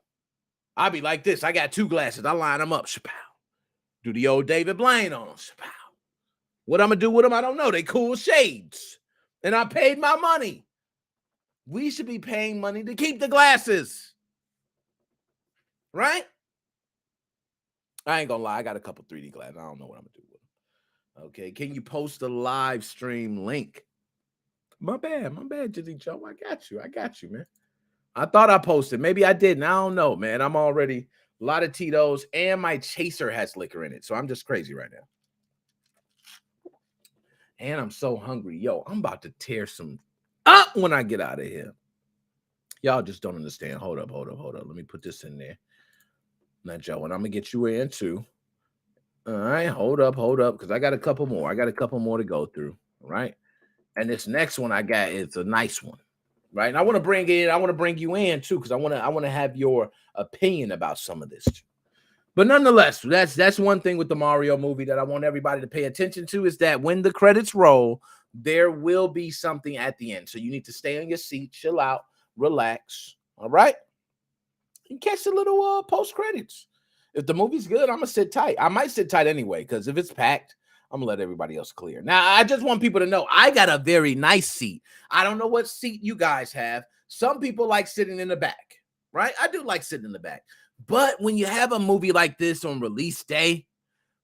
I'll be like this. I got 2 glasses. I line them up. Shapow. Do the old David Blaine on them. Shapow. What I'm going to do with them, I don't know. They cool shades. And I paid my money. We should be paying money to keep the glasses. Right? I ain't gonna lie. I got a couple 3D glasses. I don't know what I'm gonna do with them. Okay. Can you post the live stream link? My bad, Jizzy Joe. I got you, man. I thought I posted. Maybe I didn't. I don't know, man. I'm already a lot of Tito's and my chaser has liquor in it. So I'm just crazy right now. And I'm so hungry. Yo, I'm about to tear some up when I get out of here. Y'all just don't understand. Hold up. Let me put this in there. Now, Joe, and I'm going to get you in too. All right, hold up, because I got a couple more. To go through, right? And this next one I got is a nice one, right? And I want to bring you in too, because I want to have your opinion about some of this too. But nonetheless, that's one thing with the Mario movie that I want everybody to pay attention to is that when the credits roll, there will be something at the end. So you need to stay on your seat, chill out, relax, all right? and catch the little post credits. If the movie's good, I'm gonna sit tight. I might sit tight anyway, because if it's packed, I'm gonna let everybody else clear. Now, I just want people to know I got a very nice seat. I don't know what seat you guys have. Some people like sitting in the back, right? I do like sitting in the back. But when you have a movie like this on release day,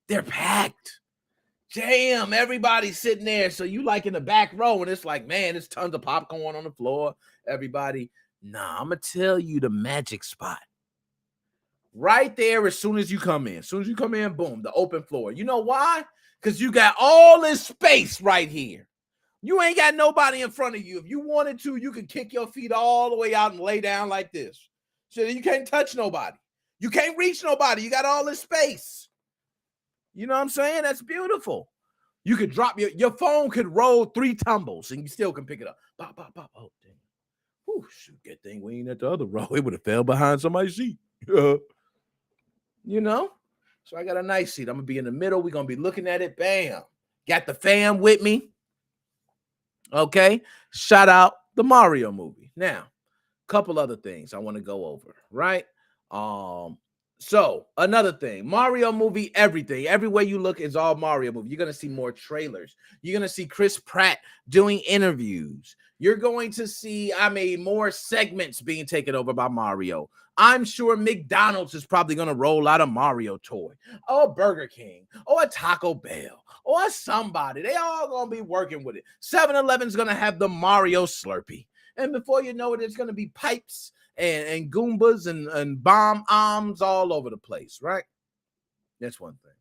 they're packed. Damn, everybody's sitting there. So you like in the back row, and it's like, man, there's tons of popcorn on the floor. Everybody. Nah, I'm gonna tell you the magic spot. Right there, as soon as you come in. As soon as you come in, boom, the open floor. You know why? Because you got all this space right here. You ain't got nobody in front of you. If you wanted to, you could kick your feet all the way out and lay down like this. So you can't touch nobody. You can't reach nobody. You got all this space. You know what I'm saying? That's beautiful. You could drop your phone could roll 3 tumbles and you still can pick it up. Bop, bop, bop. Oh, damn. Whew, shoot, good thing we ain't at the other row. It would have fell behind somebody's seat. You know? So I got a nice seat. I'm going to be in the middle. We're going to be looking at it. Bam. Got the fam with me. Okay. Shout out the Mario movie. Now, a couple other things I want to go over, right? So another thing, Mario movie, everything. Everywhere you look is all Mario movie. You're going to see more trailers. You're going to see Chris Pratt doing interviews. You're going to see, more segments being taken over by Mario. I'm sure McDonald's is probably going to roll out a Mario toy, or Burger King, or a Taco Bell, or somebody. They all going to be working with it. 7-Eleven's going to have the Mario Slurpee. And before you know it, it's going to be pipes and Goombas and bomb arms all over the place, right? That's one thing.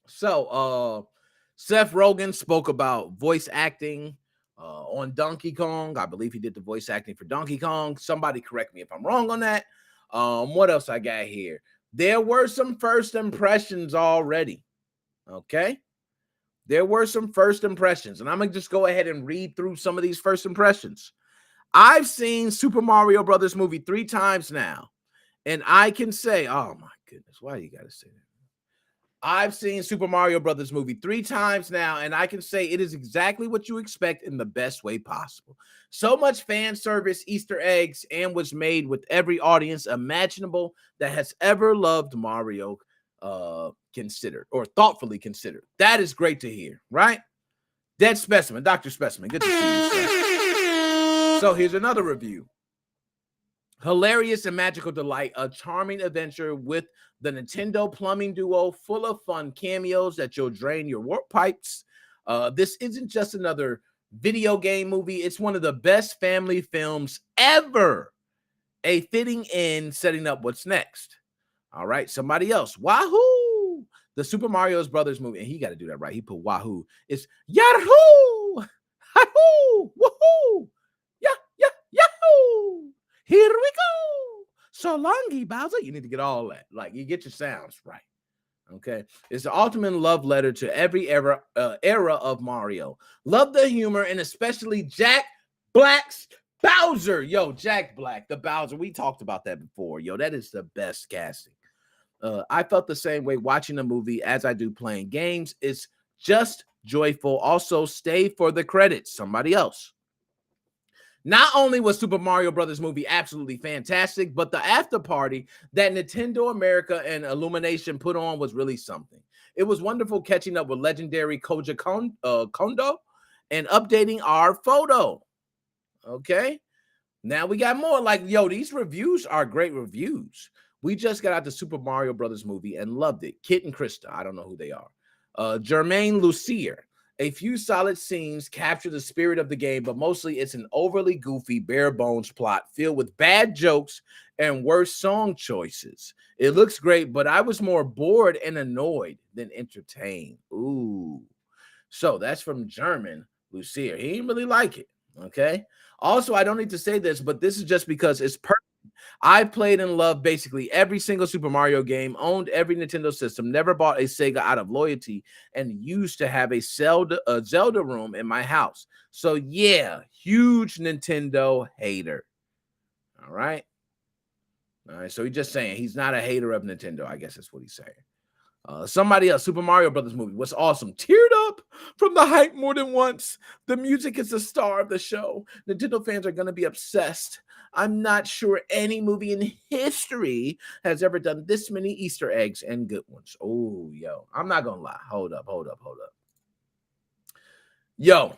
So, Seth Rogen spoke about voice acting on Donkey Kong. I believe he did the voice acting for Donkey Kong. Somebody correct me if I'm wrong on that. What else I got here? There were some first impressions already. Okay. There were some first impressions, and I'm going to just go ahead and read through some of these first impressions. I've seen Super Mario Brothers movie 3 times now, and I can say, oh my goodness, why you got to say that? I've seen Super Mario Brothers movie 3 times now, and I can say it is exactly what you expect in the best way possible. So much fan service, Easter eggs, and was made with every audience imaginable that has ever loved Mario considered or thoughtfully considered. That is great to hear, right? Dead Specimen, Dr. Specimen, good to see you, sir. So here's another review. Hilarious and magical delight, a charming adventure with the Nintendo plumbing duo, full of fun cameos that you'll drain your warp pipes. This isn't just another video game movie. It's one of the best family films ever. A fitting end setting up what's next. All right, somebody else. Wahoo! The Super Mario Brothers movie, and he got to do that right. He put wahoo. It's yahoo! Hahoo! Woohoo! Yahoo! Here we go. So longy, Bowser. You need to get all that. Like, you get your sounds right. Okay. It's the ultimate love letter to every era of Mario. Love the humor, and especially Jack Black's Bowser. Yo, Jack Black, the Bowser. We talked about that before. Yo, that is the best casting. I felt the same way watching the movie as I do playing games. It's just joyful. Also, stay for the credits. Somebody else. Not only was Super Mario Brothers movie absolutely fantastic, but the after party that Nintendo America and Illumination put on was really something. It was wonderful catching up with legendary Koji Kondo and updating our photo. Okay. Now we got more. Like, yo, these reviews are great reviews. We just got out the Super Mario Brothers movie and loved it. Kit and Krista, I don't know who they are. Jermaine Lucier. A few solid scenes capture the spirit of the game, but mostly it's an overly goofy, bare bones plot filled with bad jokes and worse song choices. It looks great, but I was more bored and annoyed than entertained. Ooh. So that's from German Lucier. He didn't really like it. Okay. Also, I don't need to say this, but this is just because it's perfect. I've played and loved basically every single Super Mario game, owned every Nintendo system, never bought a Sega out of loyalty, and used to have a Zelda room in my house. So yeah, huge Nintendo hater. All right. So he's just saying he's not a hater of Nintendo. I guess that's what he's saying. Somebody else, Super Mario Brothers movie was awesome. Teared up from the hype more than once. The music is the star of the show. Nintendo fans are going to be obsessed. I'm not sure any movie in history has ever done this many Easter eggs and good ones. Oh, yo, I'm not gonna lie. Hold up. Yo,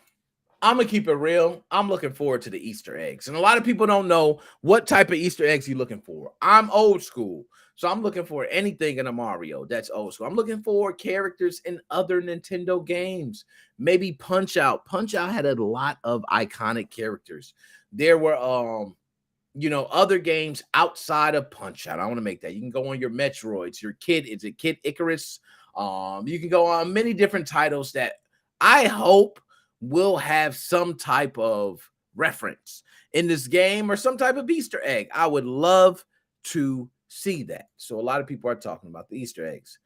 I'm gonna keep it real. I'm looking forward to the Easter eggs, and a lot of people don't know what type of Easter eggs you're looking for. I'm old school, so I'm looking for anything in a Mario that's old school. I'm looking for characters in other Nintendo games. Maybe Punch Out. Punch Out had a lot of iconic characters. There were other games outside of Punch Out. I want to make that. You can go on your Metroids, your Kid, is it Kid Icarus? You can go on many different titles that I hope will have some type of reference in this game or some type of Easter egg. I would love to see that. So a lot of people are talking about the Easter eggs.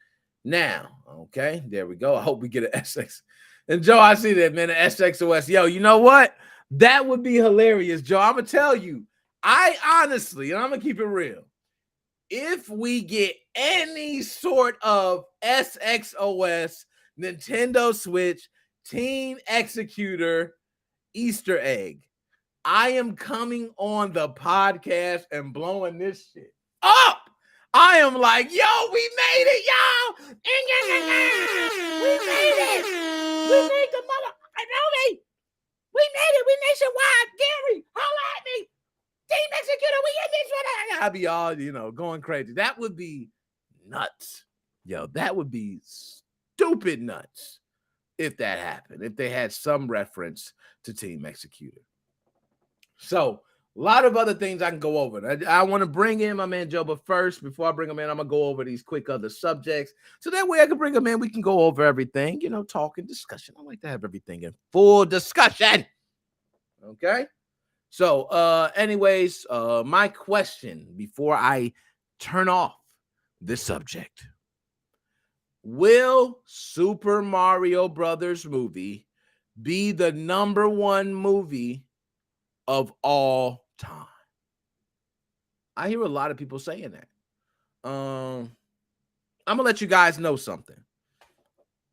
Now, okay, there we go. I hope we get an SX. And Joe, I see that, man, an SXOS. Yo, you know what? That would be hilarious, Joe. I'm going to tell you. I honestly, and I'm going to keep it real, if we get any sort of SXOS, Nintendo Switch, Team Executor Easter egg, I am coming on the podcast and blowing this shit up. I am like, yo, we made it, y'all. We made it. We made the movie. We made it. We nationwide. Gary, holla at me. Team Executor, we in this one. I'll be all, going crazy. That would be nuts. Yo, that would be stupid nuts if that happened, if they had some reference to Team Executor. So, a lot of other things I can go over. I want to bring in my man Joe, but first, before I bring him in, I'm going to go over these quick other subjects. So that way I can bring him in. We can go over everything, talk and discussion. I like to have everything in full discussion. Okay? So, anyways, my question before I turn off this subject. Will Super Mario Brothers movie be the #1 movie of all time? I hear a lot of people saying that. I'm going to let you guys know something.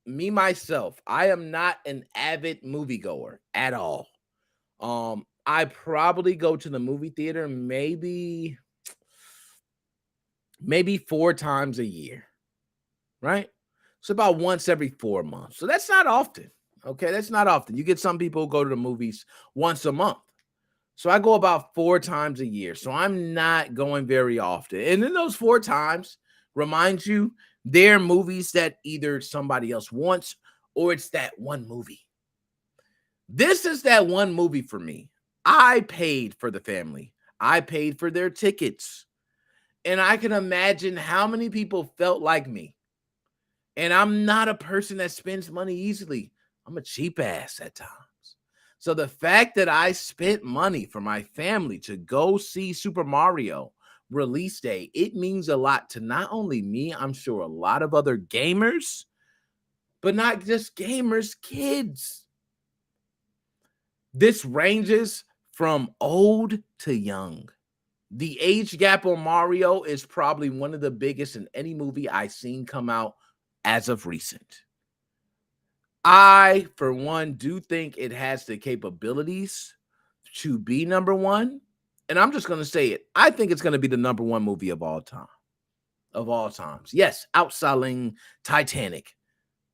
Me, myself, I am not an avid moviegoer at all. I probably go to the movie theater maybe 4 times a year, right? So about once every 4 months. So that's not often, okay? That's not often. You get some people who go to the movies once a month. So I go about 4 times a year. So I'm not going very often. And in those 4 times, remind you, they're movies that either somebody else wants or it's that one movie. This is that one movie for me. I paid for the family. I paid for their tickets. And I can imagine how many people felt like me. And I'm not a person that spends money easily. I'm a cheap ass at times. So the fact that I spent money for my family to go see Super Mario release day, it means a lot to not only me, I'm sure a lot of other gamers, but not just gamers, kids. This ranges from old to young. The age gap on Mario is probably one of the biggest in any movie I've seen come out as of recent. I, for one, do think it has the capabilities to be #1. And I'm just going to say it. I think it's going to be the #1 movie of all time. Of all times. Yes, outselling Titanic.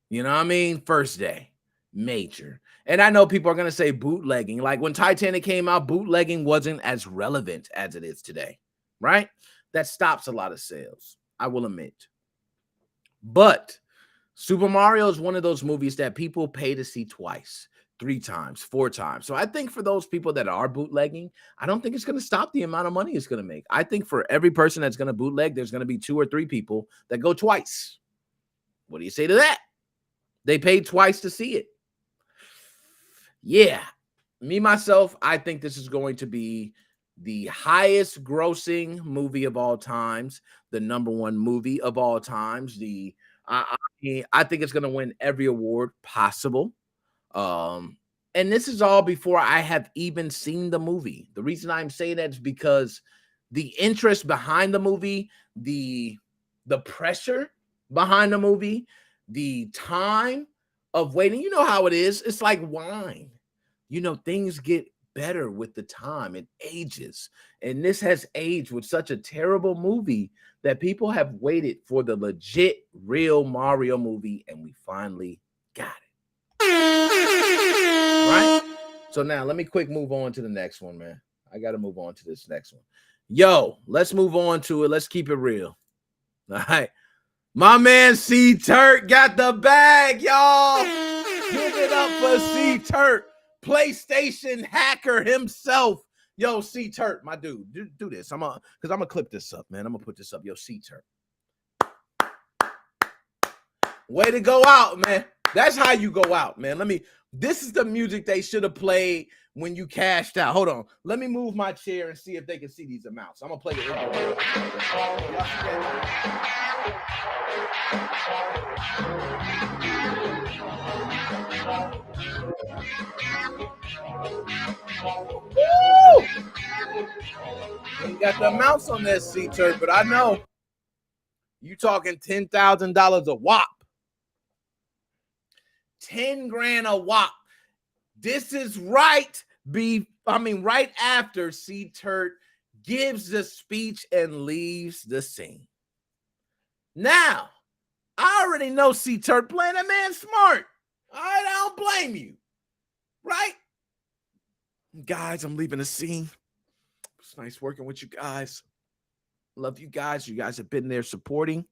You know what I mean? First day. Major. And I know people are going to say bootlegging. Like when Titanic came out, bootlegging wasn't as relevant as it is today. Right? That stops a lot of sales. I will admit. But Super Mario is one of those movies that people pay to see twice, 3 times, 4 times. So I think for those people that are bootlegging, I don't think it's going to stop the amount of money it's going to make. I think for every person that's going to bootleg, there's going to be 2 or 3 people that go twice. What do you say to that? They paid twice to see it. Yeah. Me, myself, I think this is going to be the highest grossing movie of all times, the #1 movie of all times, I think it's going to win every award possible. And this is all before I have even seen the movie. The reason I'm saying that is because the interest behind the movie, the pressure behind the movie, the time of waiting, you know how it is. It's like wine. Things get better with the time. It ages. And this has aged with such a terrible movie that people have waited for the legit, real Mario movie, and we finally got it. Right? So now let me quick move on to the next one, man. I got to move on to this next one. Yo, let's move on to it. Let's keep it real. All right. My man CTurt got the bag, y'all. Give it up for CTurt, PlayStation hacker himself. Yo, CTurt, my dude, do this. I'm gonna clip this up, man. I'm gonna put this up. Yo, CTurt. Way to go out, man. That's how you go out, man. This is the music they should have played when you cashed out. Hold on. Let me move my chair and see if they can see these amounts. I'm gonna play it. Woo! Ain't got the amounts on this CTurt, but I know you talking $10,000 a whop. 10 grand a whop. This is right after CTurt gives the speech and leaves the scene. Now, I already know CTurt playing that man smart. All right, I don't blame you. Right? Guys, I'm leaving the scene. It's nice working with you guys. Love you guys. You guys have been there supporting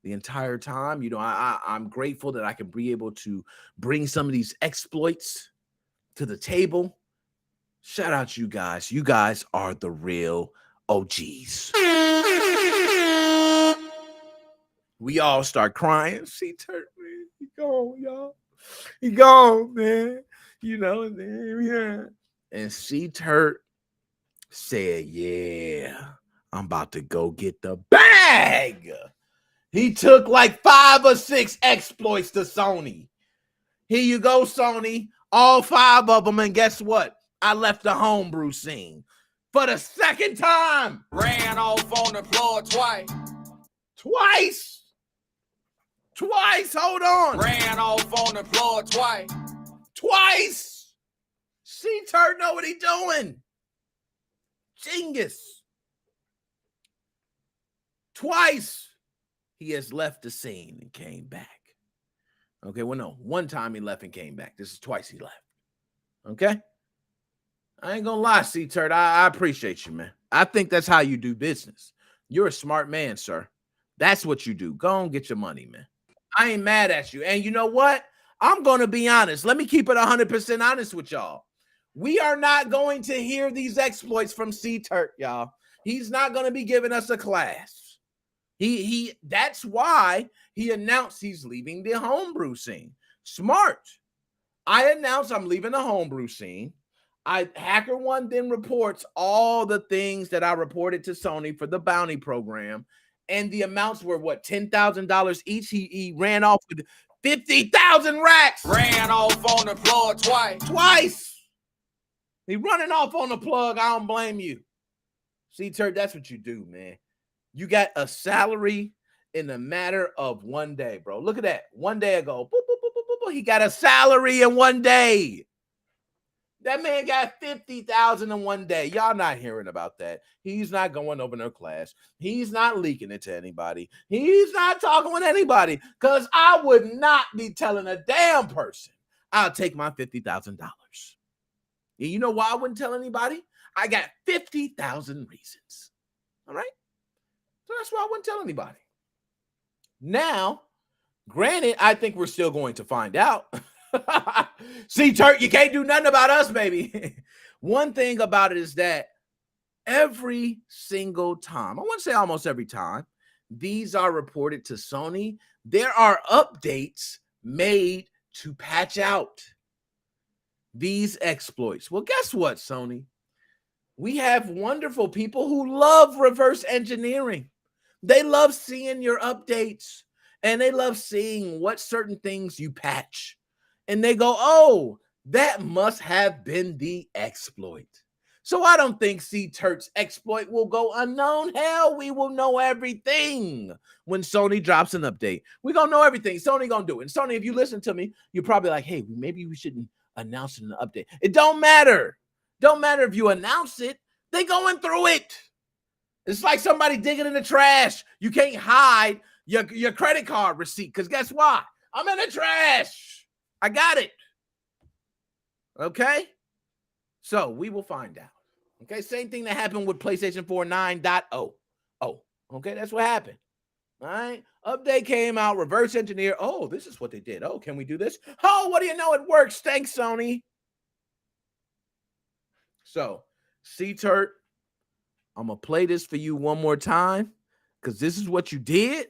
the entire time. You know, I'm grateful that I can be able to bring some of these exploits to the table. Shout out to you guys. You guys are the real OGs. We all start crying. CTurt, man, he gone, y'all. He gone, man. You know, yeah. And CTurt said, yeah, I'm about to go get the bag. He took like 5 or 6 exploits to Sony. Here you go, Sony. All 5 of them. And guess what? I left the homebrew scene for the second time. Ran off on the floor twice. Twice. Hold on. Ran off on the floor Twice. CTurt know what he doing. Genius. Twice he has left the scene and came back. Okay, well, no. One time he left and came back. This is twice he left. Okay? I ain't gonna lie, CTurt. I appreciate you, man. I think that's how you do business. You're a smart man, sir. That's what you do. Go and get your money, man. I ain't mad at you. And you know what? I'm going to be honest. Let me keep it 100% honest with y'all. We are not going to hear these exploits from CTurt, y'all. He's not going to be giving us a class. That's why he announced he's leaving the homebrew scene. Smart. I announced I'm leaving the homebrew scene. HackerOne then reports all the things that I reported to Sony for the bounty program. And the amounts were what, $10,000 each. He ran off with 50,000 racks. Ran off on the floor Twice. He running off on the plug. I don't blame you. CTurt, that's what you do, man. You got a salary in a matter of one day, bro. Look at that. One day ago, boop, boop, boop, boop, boop, he got a salary in one day. That man got 50,000 in one day. Y'all not hearing about that. He's not going over no class. He's not leaking it to anybody. He's not talking with anybody. Because I would not be telling a damn person I'll take my $50,000. And you know why I wouldn't tell anybody? I got 50,000 reasons. All right? So that's why I wouldn't tell anybody. Now, granted, I think we're still going to find out. CTurt, you can't do nothing about us, baby. One thing about it is that every single time, I want to say almost every time, these are reported to Sony, there are updates made to patch out these exploits. Well, guess what, Sony? We have wonderful people who love reverse engineering. They love seeing your updates, and they love seeing what certain things you patch. And they go, oh, that must have been the exploit. So I don't think CTurt's exploit will go unknown. Hell, we will know everything when Sony drops an update. We're going to know everything. Sony going to do it. And Sony, if you listen to me, you're probably like, hey, maybe we shouldn't announce it in the update. It don't matter. Don't matter if you announce it, they going through it. It's like somebody digging in the trash. You can't hide your credit card receipt because guess what? I'm in the trash. I got it. Okay? So we will find out. Okay, same thing that happened with PlayStation 4 9.0. Oh, okay, that's what happened. All right, update came out, reverse engineer. Oh, this is what they did. Oh, can we do this? Oh, what do you know? It works. Thanks, Sony. So, CTurt, I'm going to play this for you one more time because this is what you did,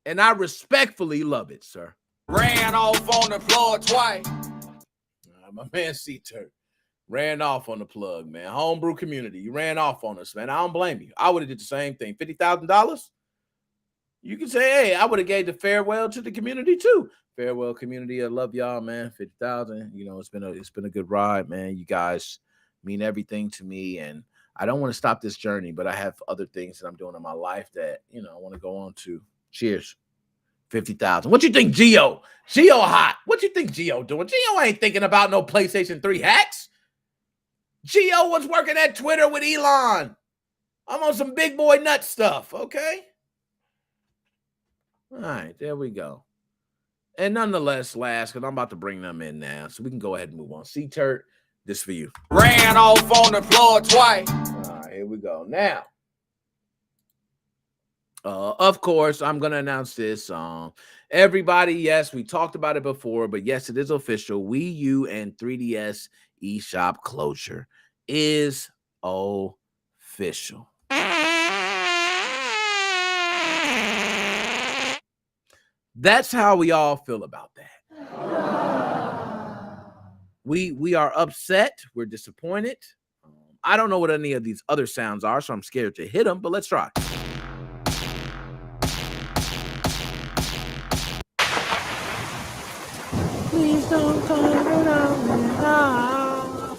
and I respectfully love it, sir. Ran off on the floor twice. My man CTurt ran off on the plug, man. Homebrew community, you ran off on us, man. I don't blame you. I would have did the same thing. $50,000? You can say, hey, I would have gave the farewell to the community too. Farewell community, I love y'all, man. 50,000. You know, it's been a good ride, man. You guys mean everything to me, and I don't want to stop this journey, but I have other things that I'm doing in my life that I want to go on to. Cheers. 50,000. What you think, Gio? Gio hot. What you think Gio doing? Gio ain't thinking about no PlayStation 3 hacks. Gio was working at Twitter with Elon. I'm on some big boy nut stuff, okay? All right, there we go. And nonetheless, last, because I'm about to bring them in now, so we can go ahead and move on. CTurt, this for you. Ran off on the floor twice. All right, here we go. Now, of course, I'm going to announce this. Everybody, yes, we talked about it before, but yes, it is official. Wii U and 3DS eShop closure is official. That's how we all feel about that. We are upset. We're disappointed. I don't know what any of these other sounds are, so I'm scared to hit them, but let's try. Please don't come around me now.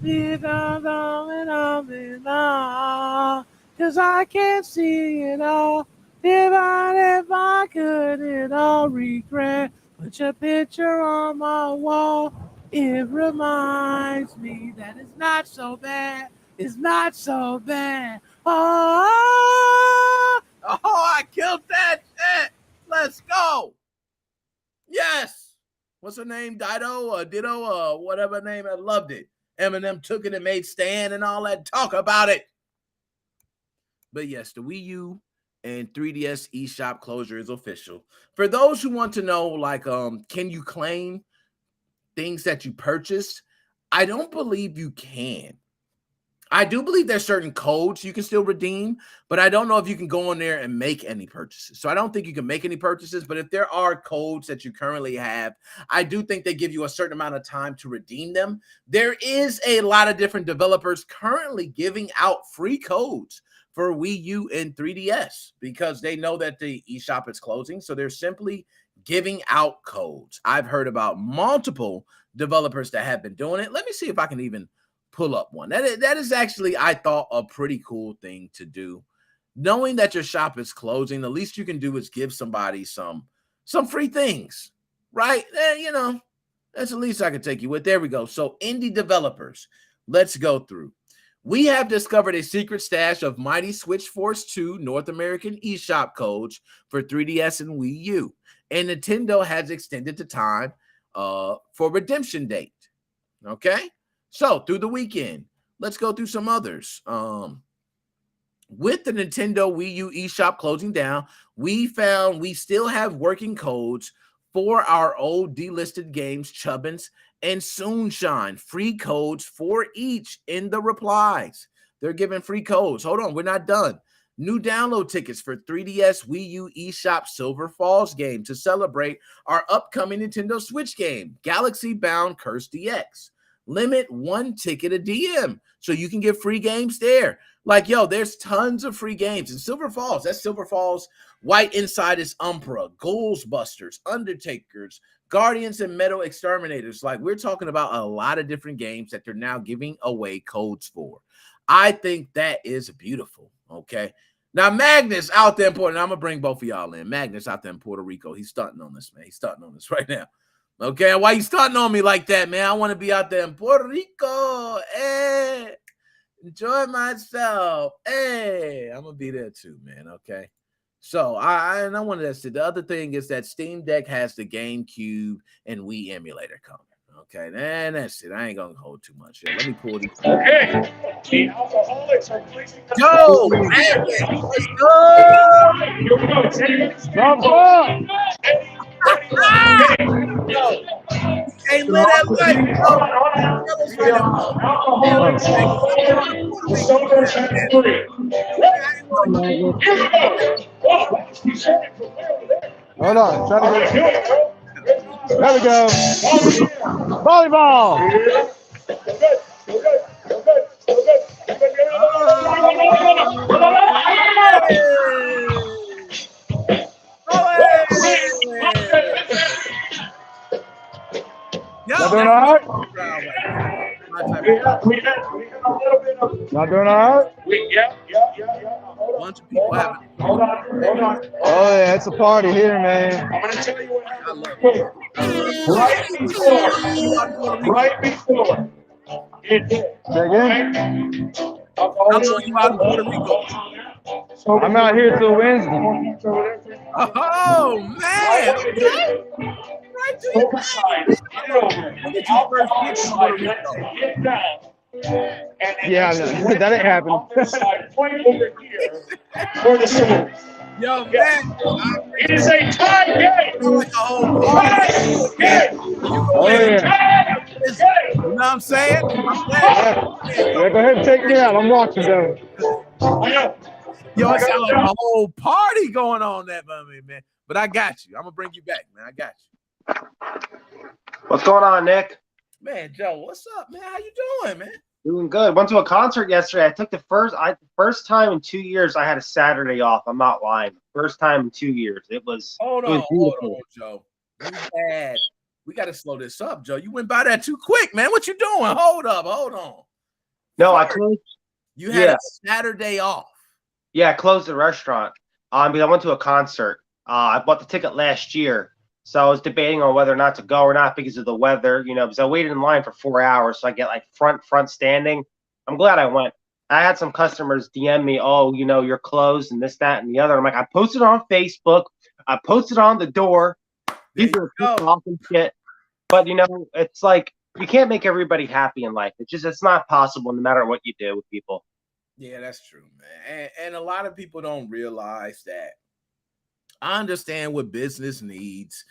Please don't come around me now. 'Cause I can't see it all. If I couldn't all regret, put your picture on my wall. It reminds me that it's not so bad. It's not so bad. Oh, I killed that shit. Let's go. Yes. What's her name? Ditto, whatever name. I loved it. Eminem took it and made Stan and all that. Talk about it. But yes, the Wii U and 3DS eShop closure is official. For those who want to know, like, can you claim things that you purchased? I don't believe you can. I do believe there's certain codes you can still redeem, but I don't know if you can go in there and make any purchases. So I don't think you can make any purchases, but if there are codes that you currently have, I do think they give you a certain amount of time to redeem them. There is a lot of different developers currently giving out free codes for Wii U and 3DS because they know that the eShop is closing. So they're simply giving out codes. I've heard about multiple developers that have been doing it. Let me see if I can even pull up one. That is actually, I thought, a pretty cool thing to do. Knowing that your shop is closing, the least you can do is give somebody some free things, right? That's the least I can take you with. There we go. So indie developers, let's go through. We have discovered a secret stash of Mighty Switch Force 2 North American eShop codes for 3DS and Wii U. And Nintendo has extended the time for redemption date. Okay? So, through the weekend, let's go through some others. With the Nintendo Wii U eShop closing down, we found we still have working codes for our old delisted games, Chubbins and Soonshine. Free codes for each in the replies. They're giving free codes. Hold on, we're not done. New download tickets for 3DS Wii U eShop Silver Falls game to celebrate our upcoming Nintendo Switch game, Galaxy Bound Curse DX. Limit one ticket a DM so you can get free games there. Like, yo, there's tons of free games in Silver Falls. That's Silver Falls. White Inside is Umbra, Ghouls Busters, Undertakers, Guardians and Metal Exterminators. Like, we're talking about a lot of different games that they're now giving away codes for. I think that is beautiful, okay? Now, Magnus out there in Puerto Rico, I'm going to bring both of y'all in. Magnus out there in Puerto Rico, he's stunting on this, man. He's stunting on this right now. Okay, why you starting on me like that, man? I want to be out there in Puerto Rico. Hey, enjoy myself. Hey, I'm gonna be there too, man. Okay. So I wanted to say the other thing is that Steam Deck has the GameCube and Wii emulator coming. Okay, and that's it. I ain't gonna hold too much. Yeah, let me pull these. Okay. The alcoholics are pleasing. Yo, Eric, what's Here we go. Yo, can't live that life, bro. Fellas right up. Hold on. There we go. Volleyball. Not doing all right? Not doing all right? Bunch of people having. Hold on. Oh, yeah, it's a party here, man. I'm going to tell you what I love happened. it. Right before. It hit. Say again? How long you out in Puerto Rico? I'm out here till Wednesday. Oh man! Okay. Right to your When did you first get to Puerto Rico? Yeah, that didn't happen. Yo, man, It is a tie game. like a whole party. Oh, yeah. You know what I'm saying? I'm glad. Yeah, go ahead and take me out. I'm watching, though. Yo, it sounds like a whole party going on there, man. But I got you. I'm gonna bring you back, man. I got you. What's going on, Nick? Man, Joe, what's up, man? How you doing, man? Doing good. Went to a concert yesterday. I took the first time in 2 years I had a Saturday off. I'm not lying. First time in 2 years. It was Hold on, Joe. We got to slow this up, Joe. You went by that too quick, man. What you doing? Hold on. No, I closed. You had a Saturday off. Yeah, I closed the restaurant. Because I went to a concert. I bought the ticket last year, so I was debating on whether or not to go or not because of the weather. Because I waited in line for 4 hours, so I get like front standing. I'm glad I went. I had some customers DM me, "Oh, you're closed and this, that, and the other." I'm like, I posted on Facebook. I posted on the door. People are talking shit, but it's like you can't make everybody happy in life. It's not possible, no matter what you do with people. Yeah, that's true, man. And a lot of people don't realize that. I understand what business needs.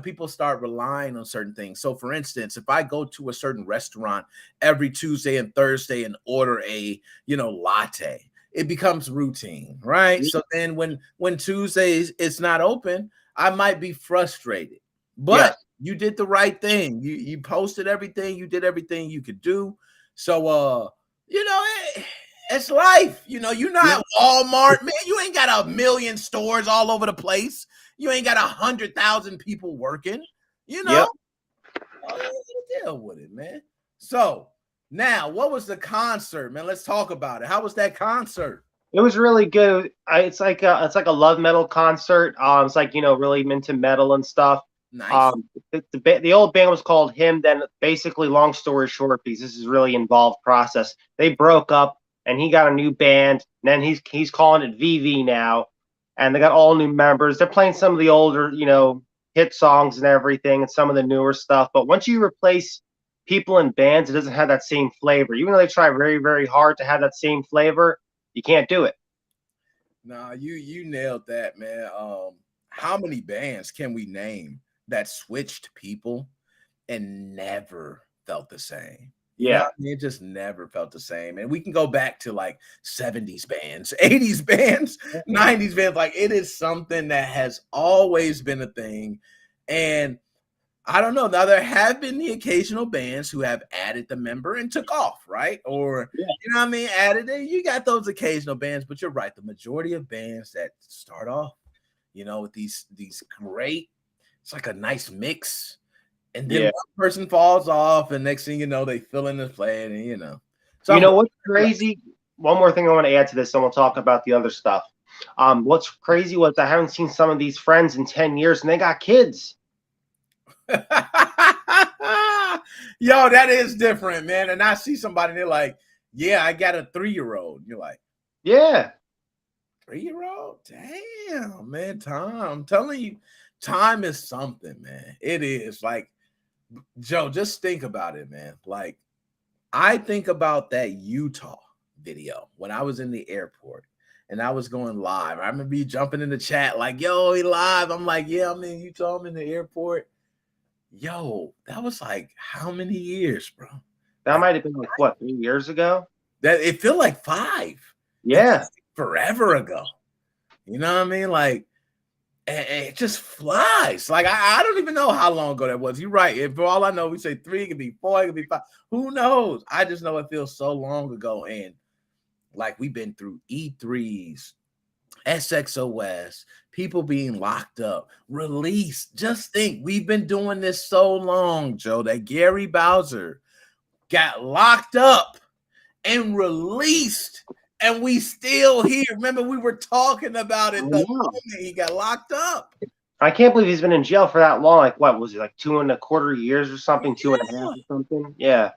People start relying on certain things. So, for instance, if I go to a certain restaurant every Tuesday and Thursday and order a, latte, it becomes routine, right? Yeah. So then when Tuesdays it's not open, I might be frustrated. But you did the right thing. You posted everything. You did everything you could do. So, it's life. You're not Walmart, man. You ain't got 1 million stores all over the place. You ain't got 100,000 people working. Deal with it, man. So now, what was the concert, man? Let's talk about it. How was that concert? It was really good. It's like a love metal concert. It's like really into metal and stuff. Nice. The old band was called Him. Then basically, long story short, because this is really involved process, they broke up. And he got a new band. And then he's calling it VV now. And they got all new members. They're playing some of the older, hit songs and everything and some of the newer stuff. But once you replace people in bands, it doesn't have that same flavor. Even though they try very, very hard to have that same flavor, you can't do it. Nah, you nailed that, man. How many bands can we name that switched people and never felt the same? Yeah, it just never felt the same. And we can go back to like 70s bands, 80s bands, 90s bands. Like it is something that has always been a thing. And I don't know. Now there have been the occasional bands who have added the member and took off, right? Or added it. You got those occasional bands, but you're right. The majority of bands that start off, with these great, it's like a nice mix. And then one person falls off, and next thing you know, they fill in the play, and So what's crazy? One more thing I want to add to this, and we'll talk about the other stuff. What's crazy was I haven't seen some of these friends in 10 years, and they got kids. Yo, that is different, man. And I see somebody, and they're like, yeah, I got a 3-year-old. You're like, Yeah. 3-year-old? Damn, man. Time. I'm telling you, time is something, man. It is. Like, Joe, just think about it, man. Like, I think about that Utah video when I was in the airport and I was going live. I remember you jumping in the chat like, yo, he live. I'm like, yeah, I'm in Utah. I'm in the airport. Yo, that was like how many years, bro? That might have been like, what, 3 years ago? That it feel like 5. Yeah. Forever ago. You know what I mean? Like, it just flies. Like, I don't even know how long ago that was. You're right. If for all I know, we say 3, it could be 4, it could be 5. Who knows? I just know it feels so long ago. And like, we've been through E3s, SXOS, people being locked up, released. Just think, we've been doing this so long, Joe, that Gary Bowser got locked up and released. And we still here. Remember, we were talking about it the moment he got locked up. I can't believe he's been in jail for that long. Like, what was it, like 2.25 years or something? 2.5 or something? Yeah.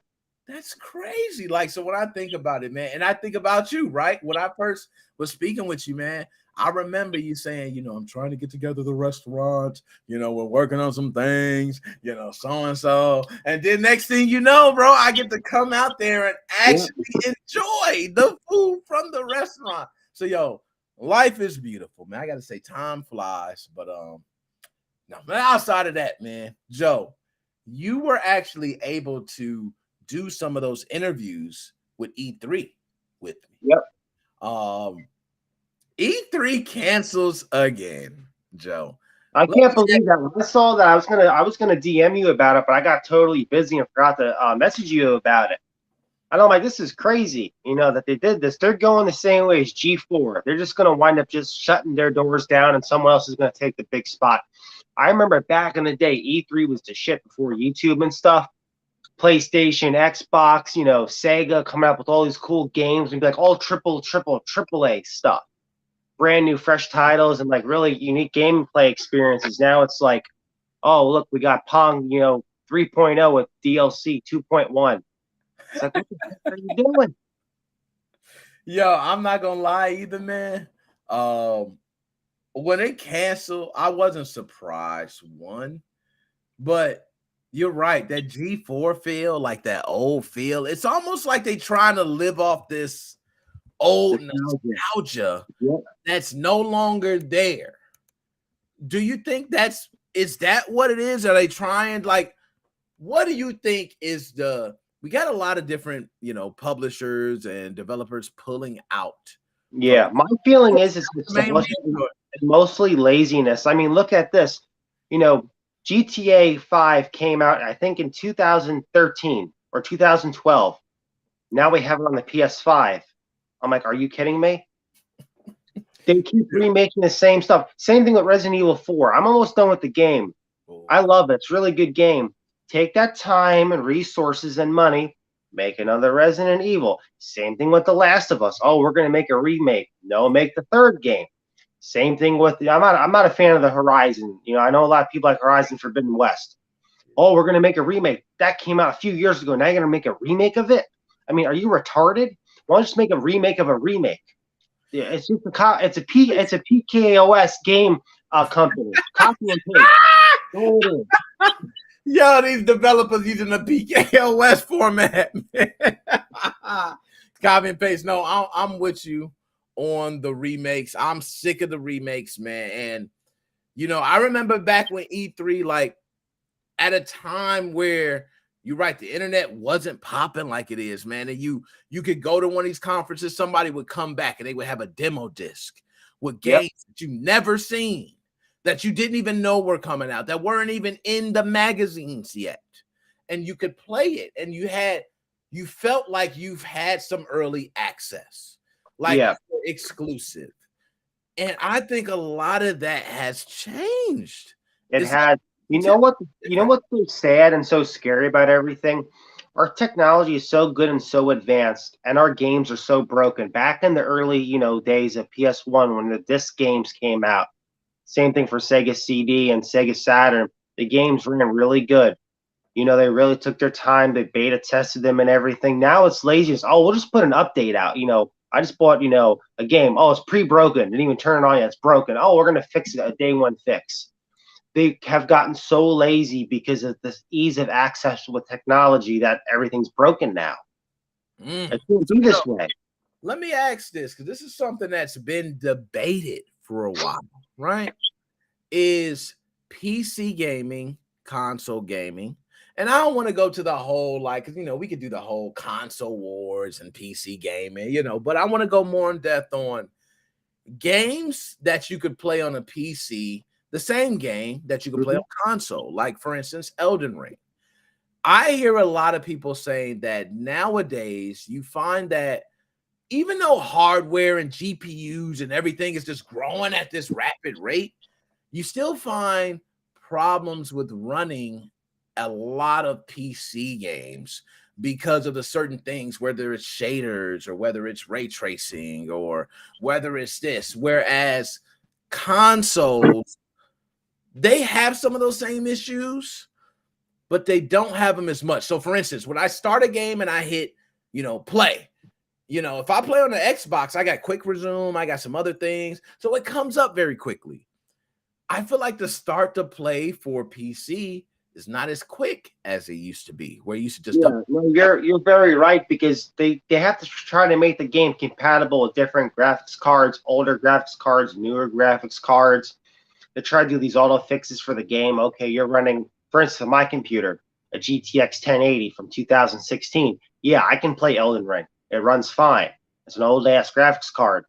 That's crazy. Like, so when I think about it, man, and I think about you, right? When I first was speaking with you, man, I remember you saying, I'm trying to get together the restaurant, we're working on some things, so-and-so. And then next thing you know, bro, I get to come out there and actually enjoy the food from the restaurant. So, yo, life is beautiful, man. I got to say, time flies. But, no, man, outside of that, man, Joe, you were actually able to do some of those interviews with E3 with me. Yep. E3 cancels again, Joe. I can't believe that. When I saw that, I was gonna DM you about it, but I got totally busy and forgot to message you about it. And I'm like, this is crazy, that they did this. They're going the same way as G4. They're just gonna wind up just shutting their doors down, and someone else is gonna take the big spot. I remember back in the day, E3 was the shit before YouTube and stuff. PlayStation, Xbox, Sega coming up with all these cool games and be like all triple A stuff. Brand new, fresh titles and like really unique gameplay experiences. Now it's like, oh, look, we got Pong, 3.0 with DLC 2.1. It's like, what the heck are you doing? Yo, I'm not gonna lie either, man. When it canceled, I wasn't surprised, but you're right. That G4 feel, like that old feel, it's almost like they trying to live off this old nostalgia that's no longer there. Do you think is that what it is? Are they trying, like, what do you think is we got a lot of different, publishers and developers pulling out. Yeah, my feeling is it's mostly laziness. I mean, look at this. GTA 5 came out, I think, in 2013 or 2012. Now we have it on the PS5. I'm like, are you kidding me? They keep remaking the same stuff. Same thing with Resident Evil 4. I'm almost done with the game. I love it. It's a really good game. Take that time and resources and money, make another Resident Evil. Same thing with The Last of Us. Oh, we're going to make a remake. No, make the third game. Same thing with I'm not a fan of the Horizon. I know a lot of people like Horizon Forbidden West. Oh, we're going to make a remake. That came out a few years ago. Now you're going to make a remake of it? I mean, are you retarded? Why don't you just make a remake of a remake? Yeah, it's just it's a PKOS game company. Copy and paste. Go it in. Yo, these developers using the PKOS format. Copy and paste. No, I'm with you on the remakes. I'm sick of the remakes, man. And I remember back when E3, like, at a time where you're right, the internet wasn't popping like it is, man. And you could go to one of these conferences, somebody would come back and they would have a demo disc with games that you never seen, that you didn't even know were coming out, that weren't even in the magazines yet. And you could play it, and you felt like you've had some early access, like exclusive. And I think a lot of that has changed. It had. You know what's so sad and so scary about everything? Our technology is so good and so advanced, and our games are so broken. Back in the early, days of PS1, when the disc games came out, same thing for Sega CD and Sega Saturn, the games ran really good. They really took their time. They beta tested them and everything. Now it's laziness. Oh, we'll just put an update out. I just bought, a game. Oh, it's pre-broken. Didn't even turn it on yet. It's broken. Oh, we're going to fix it. A day one fix. They have gotten so lazy because of this ease of access with technology that everything's broken now. It shouldn't be this way. Let me ask this, because this is something that's been debated for a while, right? Is PC gaming, console gaming, and I don't want to go to the whole, we could do the whole console wars and PC gaming, but I want to go more in depth on games that you could play on a PC, the same game that you could play on console, like, for instance, Elden Ring. I hear a lot of people saying that nowadays you find that even though hardware and GPUs and everything is just growing at this rapid rate, you still find problems with running a lot of PC games because of the certain things, whether it's shaders or whether it's ray tracing or whether it's this. Whereas consoles, they have some of those same issues, but they don't have them as much. So, for instance, when I start a game and I hit, play, if I play on the Xbox, I got quick resume, I got some other things. So it comes up very quickly. I feel like the start to play for PC is not as quick as it used to be, where you used to just you're very right, because they have to try to make the game compatible with different graphics cards, older graphics cards, newer graphics cards. They try to do these auto fixes for the game. Okay, you're running, for instance, on my computer, a GTX 1080 from 2016. Yeah, I can play Elden Ring. It runs fine. It's an old ass graphics card,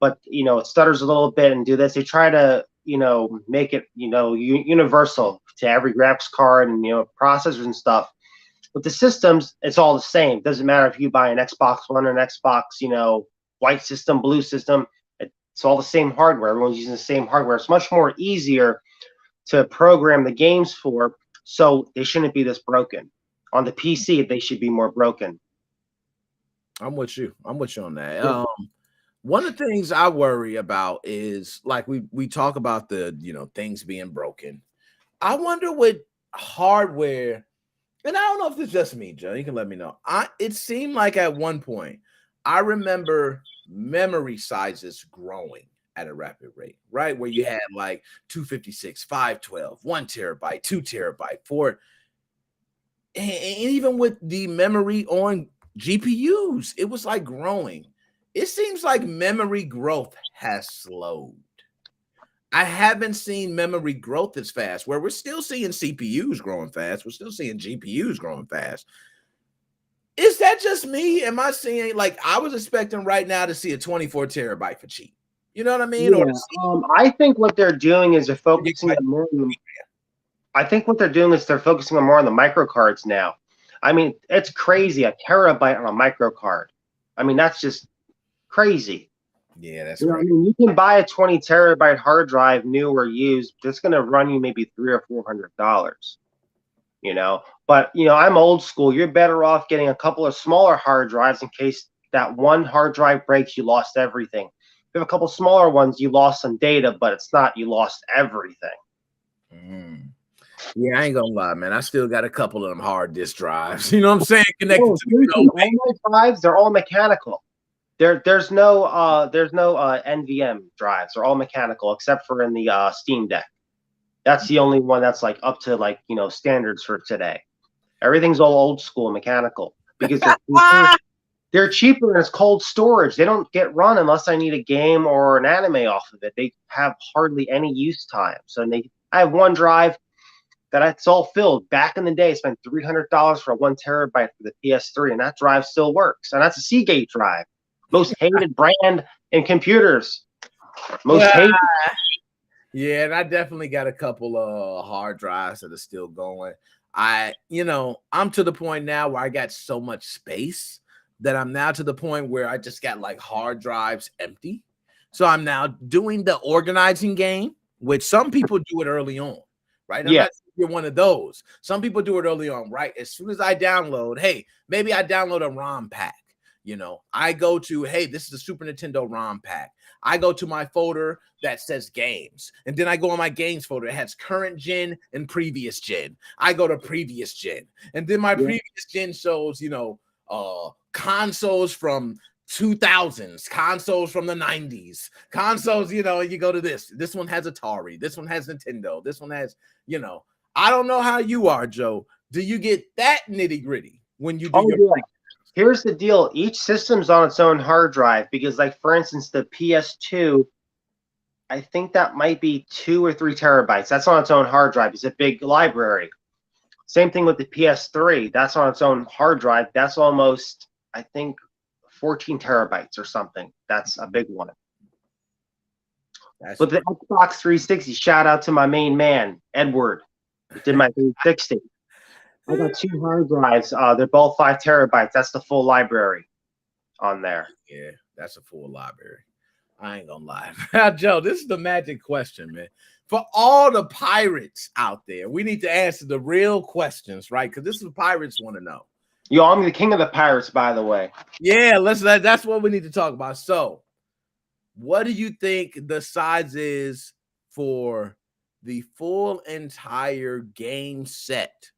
but it stutters a little bit and do this. They try to make it universal to every graphics card and processors and stuff. With the systems, it's all the same. Doesn't matter if you buy an Xbox One or an Xbox white system, blue system. It's all the same hardware. Everyone's using the same hardware. It's much more easier to program the games for, so they shouldn't be this broken. On the PC, they should be more broken. I'm with you on that. Yeah. One of the things I worry about is, like, we talk about the things being broken. I wonder what hardware, and I don't know if it's just me, Joe. You can let me know. It seemed like at one point, I remember memory sizes growing at a rapid rate, right? Where you had like 256, 512, 1 terabyte, 2 terabyte, 4, and even with the memory on GPUs, it was like growing. It seems like memory growth has slowed. I haven't seen memory growth as fast, where we're still seeing CPUs growing fast. We're still seeing GPUs growing fast. Is that just me? Am I seeing, I was expecting right now to see a 24 terabyte for cheap? You know what I mean? Yeah. I think what they're doing is they're focusing on more. I think what they're doing is they're focusing on more on the microcards now. I mean, it's crazy, a terabyte on a microcard. I mean, that's just crazy. Yeah, that's right. I mean, you can buy a 20 terabyte hard drive, new or used. That's going to run you maybe $300 or $400. But I'm old school. You're better off getting a couple of smaller hard drives in case that one hard drive breaks, you lost everything. If you have a couple smaller ones, you lost some data, but it's not you lost everything. Yeah, I ain't gonna lie, man. I still got a couple of them hard disk drives. You know what I'm saying? Connected to all my drives, they're all mechanical. There's no NVM drives. They're all mechanical except for in the Steam Deck. That's the only one that's up to standards for today. Everything's all old school mechanical because they're cheaper and it's cold storage. They don't get run unless I need a game or an anime off of it. They have hardly any use time. So I have one drive that it's all filled. Back in the day, I spent $300 for a 1 terabyte for the PS3, and that drive still works. And that's a Seagate drive. Most hated brand in computers. Most hated. Yeah, and I definitely got a couple of hard drives that are still going. I'm to the point now where I got so much space that I'm now to the point where I just got hard drives empty. So I'm now doing the organizing game, which some people do it early on, right? I'm not saying you're one of those. Some people do it early on, right? As soon as I download, hey, maybe I download a ROM pack. I go to, hey, this is a Super Nintendo ROM pack. I go to my folder that says games, and then I go on my games folder. It has current gen and previous gen. I go to previous gen, and then my previous gen shows, consoles from 2000s, consoles from the 90s, consoles, you go to this. This one has Atari. This one has Nintendo. This one has, I don't know how you are, Joe. Do you get that nitty gritty when you do your yeah. Here's the deal. Each system's on its own hard drive because, like, for instance, the PS2, I think that might be 2 or 3 terabytes. That's on its own hard drive. It's a big library. Same thing with the PS3. That's on its own hard drive. That's almost, I think, 14 terabytes or something. That's a big one. But the Xbox 360, shout out to my main man, Edward, who did my 360. I got 2 hard drives. They're both 5 terabytes. That's the full library on there. Yeah, that's a full library. I ain't gonna lie. Joe, this is the magic question, man. For all the pirates out there, we need to answer the real questions, right? Because this is what pirates want to know. Yo, I'm the king of the pirates, by the way. Yeah, that's what we need to talk about. So, what do you think the size is for the full entire game set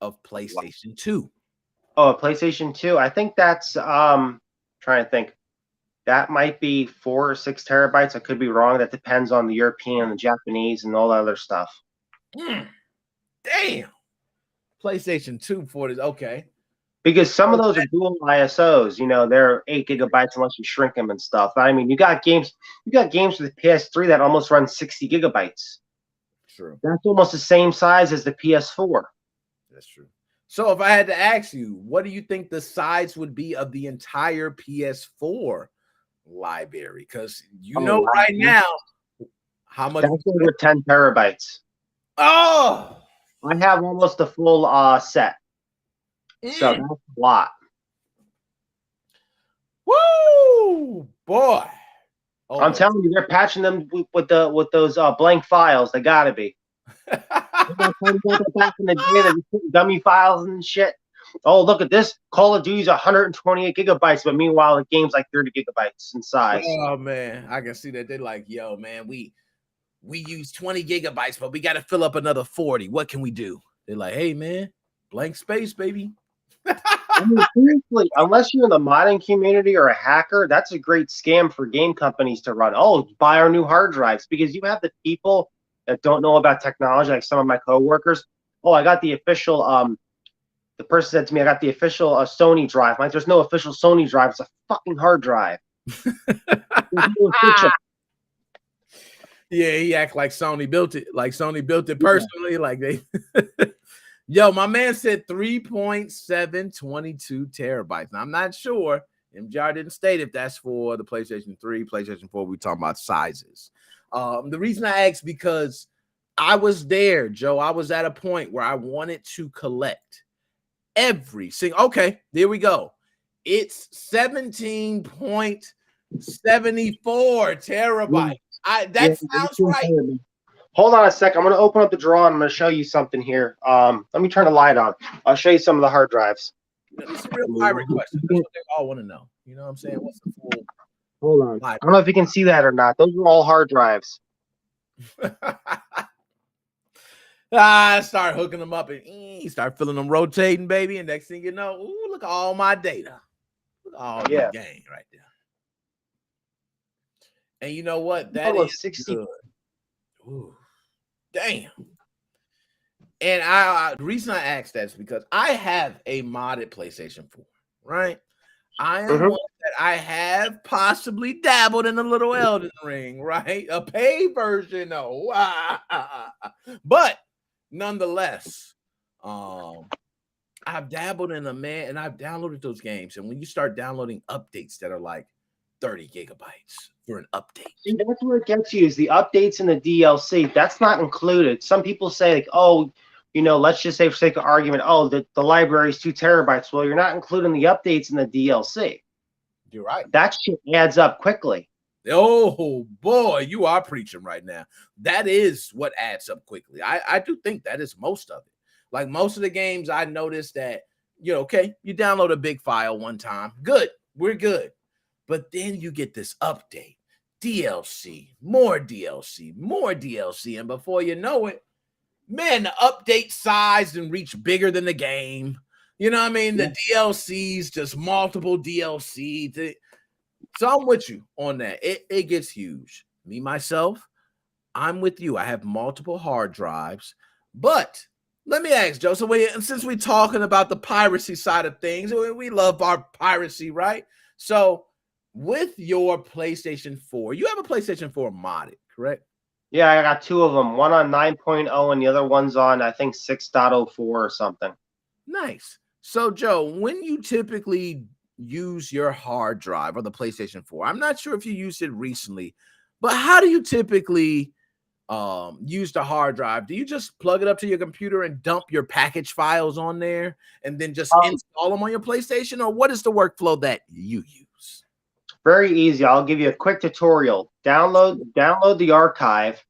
of PlayStation 2? Oh, PlayStation 2. I think that's trying to think. That might be 4 or 6 terabytes. I could be wrong. That depends on the European, the Japanese, and all that other stuff. Damn. PlayStation 2 for this. Okay. Because some of those are dual ISOs. They're 8 gigabytes unless you shrink them and stuff. I mean, you got games for the PS3 that almost run 60 gigabytes. True. That's almost the same size as the PS4. That's true. So if I had to ask you, what do you think the size would be of the entire PS4 library? Because right now how much. That's over 10 terabytes. Oh, I have almost the full set. So that's a lot. Woo, boy. Oh, I'm telling you, they're patching them with those blank files. They gotta be. Back in the day, they put dummy files and shit. Oh, look at this. Call of Duty's 128 gigabytes, but meanwhile, the game's like 30 gigabytes in size. Oh man, I can see that. They're like, yo, man, we use 20 gigabytes, but we got to fill up another 40. What can we do? They're like, hey, man, blank space, baby. I mean, seriously, unless you're in the modding community or a hacker, that's a great scam for game companies to run. Oh, buy our new hard drives, because you have the people that don't know about technology, like some of my coworkers. Oh, I got the official. The person said to me, I got the official Sony drive. I'm like, there's no official Sony drive. It's a fucking hard drive. Yeah, he act like Sony built it. Like Sony built it personally. Yeah. Like they. Yo, my man said 3.722 terabytes. Now, I'm not sure. MJR didn't state if that's for the PlayStation 3, PlayStation 4. We're talking about sizes. The reason I asked, because I was there, Joe. I was at a point where I wanted to collect every single. Okay, there we go. It's 17.74 terabytes. That sounds right. Hold on a sec. I'm going to open up the drawer and I'm going to show you something here. Let me turn the light on. I'll show you some of the hard drives. It's a real pirate question. That's what they all want to know. You know what I'm saying? What's the full? Hold on. I don't know if you can see that or not. Those are all hard drives. Start hooking them up and start feeling them rotating, baby. And next thing you know, ooh, look at all my data. Look at all your game right there. And you know what? That is 60. Good. Ooh, damn. And the reason I asked that is because I have a modded PlayStation 4, right? I am one that I have possibly dabbled in a little Elden Ring, right? A paid version, though. But nonetheless, I've dabbled in and I've downloaded those games. And when you start downloading updates that are like 30 gigabytes for an update. See, that's where it gets you, is the updates and the DLC. That's not included. Some people say, like, oh, let's just say for sake of argument, oh, the library is 2 terabytes. Well, you're not including the updates and the DLC. You're right. That shit adds up quickly. Oh, boy, you are preaching right now. That is what adds up quickly. I do think that is most of it. Like most of the games, I noticed that, okay, you download a big file one time. Good. We're good. But then you get this update. DLC, more DLC, more DLC. And before you know it, man, the update size and reach bigger than the game. You know what I mean? The DLCs, just multiple DLC. So I'm with you on that. It gets huge. Me, myself, I'm with you. I have multiple hard drives. But let me ask, Joe, so since we're talking about the piracy side of things, we love our piracy, right? So with your PlayStation 4, you have a PlayStation 4 modded, correct? Yeah, I got two of them. One on 9.0 and the other one's on, I think, 6.04 or something. Nice. So, Joe, when you typically use your hard drive or the PlayStation 4, I'm not sure if you used it recently, but how do you typically use the hard drive? Do you just plug it up to your computer and dump your package files on there and then just install them on your PlayStation? Or what is the workflow that you use? Very easy. I'll give you a quick tutorial. Download the archive,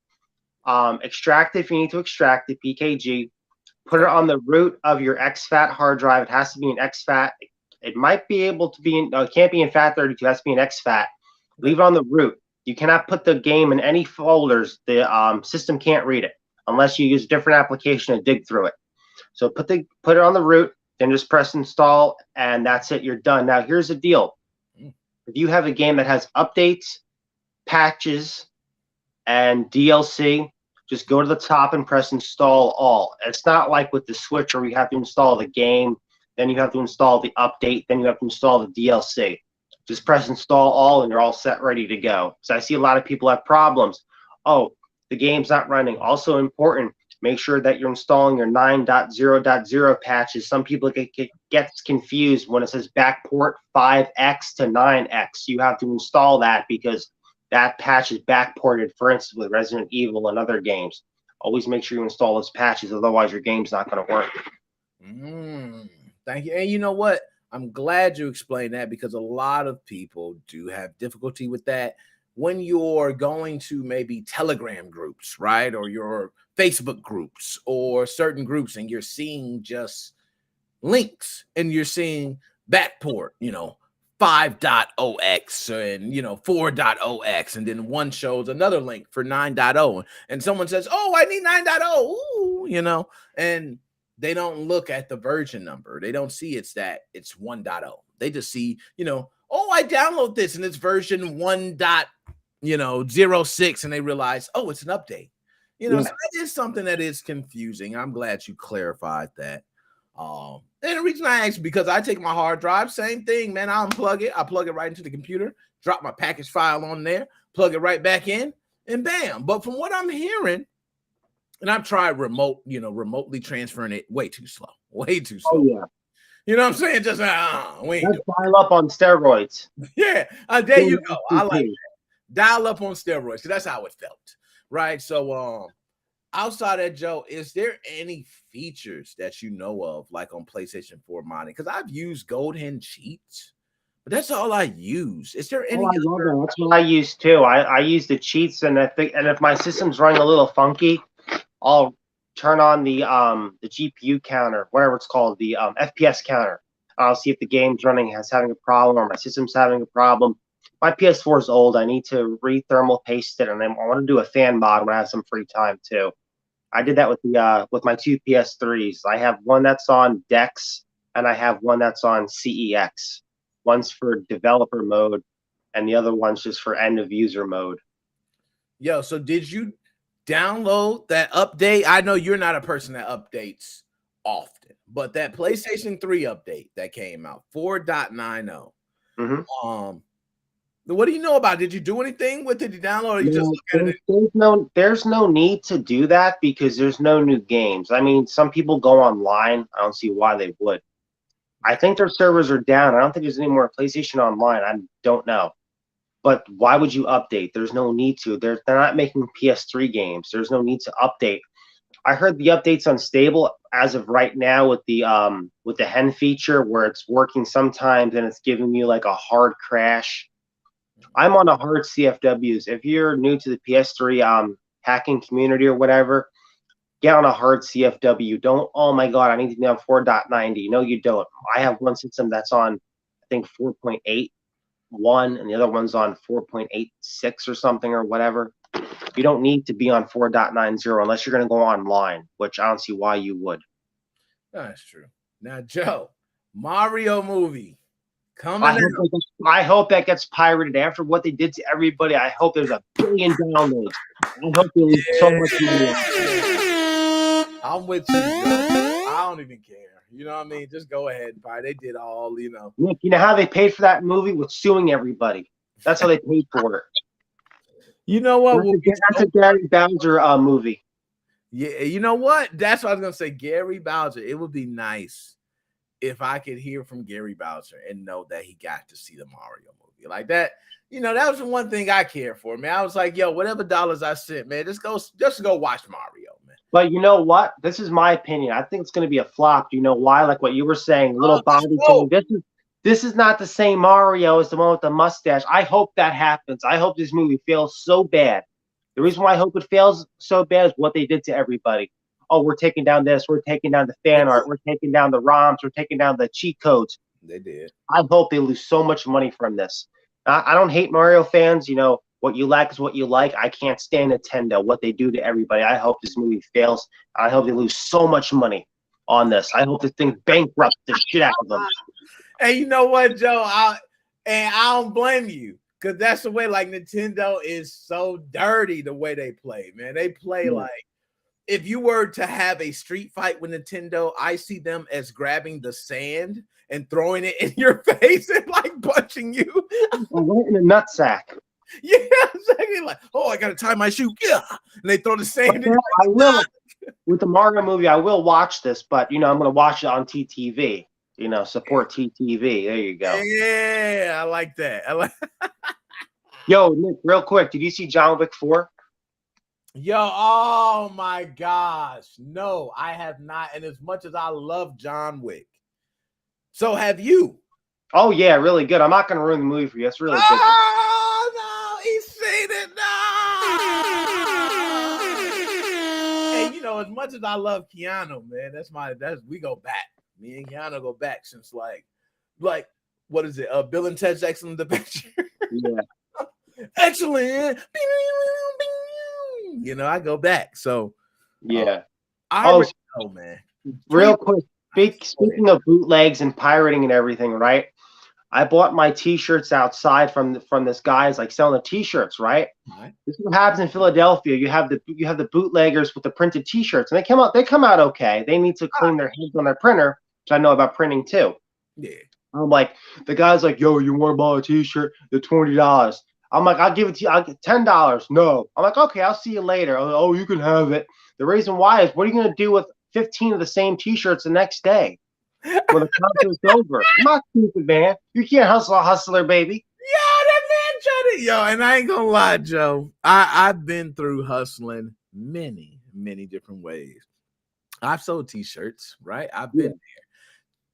extract it if you need to extract the PKG, put it on the root of your exFAT hard drive. It has to be an exFAT. It might be able to be it can't be in FAT32. It has to be an exFAT. Leave it on the root. You cannot put the game in any folders. The system can't read it unless you use a different application to dig through it. So put it on the root, then just press install, and that's it. You're done. Now here's the deal. If you have a game that has updates, patches, and DLC, just go to the top and press install all. It's not like with the Switch where you have to install the game, then you have to install the update, then you have to install the DLC. Just press install all and you're all set, ready to go. So I see a lot of people have problems. Oh, the game's not running. Also important, make sure that you're installing your 9.0.0 patches. Some people get confused when it says backport 5x to 9x. You have to install that because that patch is backported, for instance, with Resident Evil and other games. Always make sure you install those patches, otherwise your game's not going to work. Thank you. And you know what? I'm glad you explained that because a lot of people do have difficulty with that. When you're going to maybe Telegram groups, right? Or your Facebook groups or certain groups and you're seeing just links and you're seeing backport, 5.0x and 4.0x, and then one shows another link for 9.0 and someone says, oh, I need 9.0, and they don't look at the version number. They don't see it's 1.0. They just see, oh, I download this and it's version 1.06, and they realize, oh, it's an update. So that is something that is confusing. I'm glad you clarified that. And the reason I asked, because I take my hard drive, same thing, man. I unplug it. I plug it right into the computer, drop my package file on there, plug it right back in, and bam. But from what I'm hearing, and I've tried remotely transferring it, way too slow. Oh, yeah. You know what I'm saying? Just we ain't dial up on steroids. Yeah, there you go. I like that. Dial up on steroids. So that's how it felt, right? So, outside of Joe, is there any features that you know of, like on PlayStation 4 modding? Because I've used Gold Hen cheats, but that's all I use. Is there any? That's what I use too. I use the cheats, and if my system's running a little funky, I'll turn on the GPU counter, whatever it's called, the FPS counter. I'll see if the game's having a problem or my system's having a problem. My PS4 is old. I need to re-thermal paste it, and I want to do a fan mod when I have some free time too. I did that with my two PS3s. I have one that's on DeX, and I have one that's on CEX. One's for developer mode, and the other one's just for end-of-user mode. Yo, so did you download that update? I know you're not a person that updates often, but that PlayStation 3 update that came out, 4.90. What do you know about it? Did you do anything with it? Did you download it? You just look at it? There's no need to do that because there's no new games. I mean, some people go online. I don't see why they would. I think their servers are down. I don't think there's any more PlayStation Online. I don't know. But why would you update? There's no need to. They're not making PS3 games. There's no need to update. I heard the update's unstable as of right now with the hen feature, where it's working sometimes and it's giving you like a hard crash. I'm on a hard CFWs. If you're new to the PS3 hacking community or whatever, get on a hard CFW. Don't, oh my God, I need to be on 4.90. No, you don't. I have one system that's on, I think, 4.8. 4.1 and the other one's on 4.86 or something or whatever. You don't need to be on 4.90 unless you're going to go online, which I don't see why you would. That's true. Now, Joe, Mario movie coming I out. hope that gets pirated after what they did to everybody. I hope there's 1 billion downloads. I hope they lose so much money. I'm with you, Joe. I don't even care. You know what I mean? Just go ahead and buy. They did all, you know. Nick, you know how they paid for that movie? With suing everybody. That's how they paid for it. You know what? That's a Gary Bowser movie. Yeah, you know what? That's what I was gonna say. Gary Bowser. It would be nice if I could hear from Gary Bowser and know that he got to see the Mario movie like that. You know, that was the one thing I care for, man. I was like, yo, whatever dollars I sent, man, just go watch Mario, man. But you know what? This is my opinion. I think it's going to be a flop. You know why? Like what you were saying, little Bobby saying, this is not the same Mario as the one with the mustache. I hope that happens. I hope this movie fails so bad. The reason why I hope it fails so bad is what they did to everybody. Oh, we're taking down this. We're taking down the fan art. We're taking down the ROMs. We're taking down the cheat codes. They did. I hope they lose so much money from this. I don't hate Mario fans. You know, what you like is what you like. I can't stand Nintendo, what they do to everybody. I hope this movie fails. I hope they lose so much money on this. I hope this thing bankrupts the shit out of them. Hey, you know what, Joe? I don't blame you because that's the way. Like Nintendo is so dirty the way they play, man. They play like if you were to have a street fight with Nintendo, I see them as grabbing the sand and throwing it in your face and like punching you. Right in the nutsack. Yeah, exactly. Like, oh, I gotta tie my shoe. Yeah, and they throw the sand in. I will with the Mario movie. I will watch this, but you know, I'm gonna watch it on TTV. You know, support TTV. There you go. Yeah, I like that. Yo, Nick, real quick, did you see John Wick 4? Yo, oh my gosh. No, I have not. And as much as I love John Wick, so have you. Oh, yeah, really good. I'm not going to ruin the movie for you. It's really good. Oh, no, he's seen it now. Hey, you know, as much as I love Keanu, man, we go back. Me and Keanu go back since like, what is it? Bill and Ted's Excellent Adventure. Yeah. Excellent. You know, I go back. So, yeah. I already know, man. Real quick, speaking of bootlegs and pirating and everything, right? I bought my T-shirts outside from this guy's like selling the T-shirts, right? This is what happens in Philadelphia. You have the bootleggers with the printed T-shirts, and they come out okay. They need to clean their heads on their printer, which I know about printing too. Yeah. I'm like, the guy's like, yo, you want to buy a T-shirt? They're $20. I'm like, I'll give it to you. I'll get $10. No. I'm like, okay, I'll see you later. Oh, you can have it. The reason why is, what are you going to do with 15 of the same T-shirts the next day when the concert's over? I'm not stupid, man. You can't hustle a hustler, baby. Yo, that man trying to, and I ain't gonna lie, Joe. I've been through hustling many, many different ways. I've sold T-shirts, right? I've been there.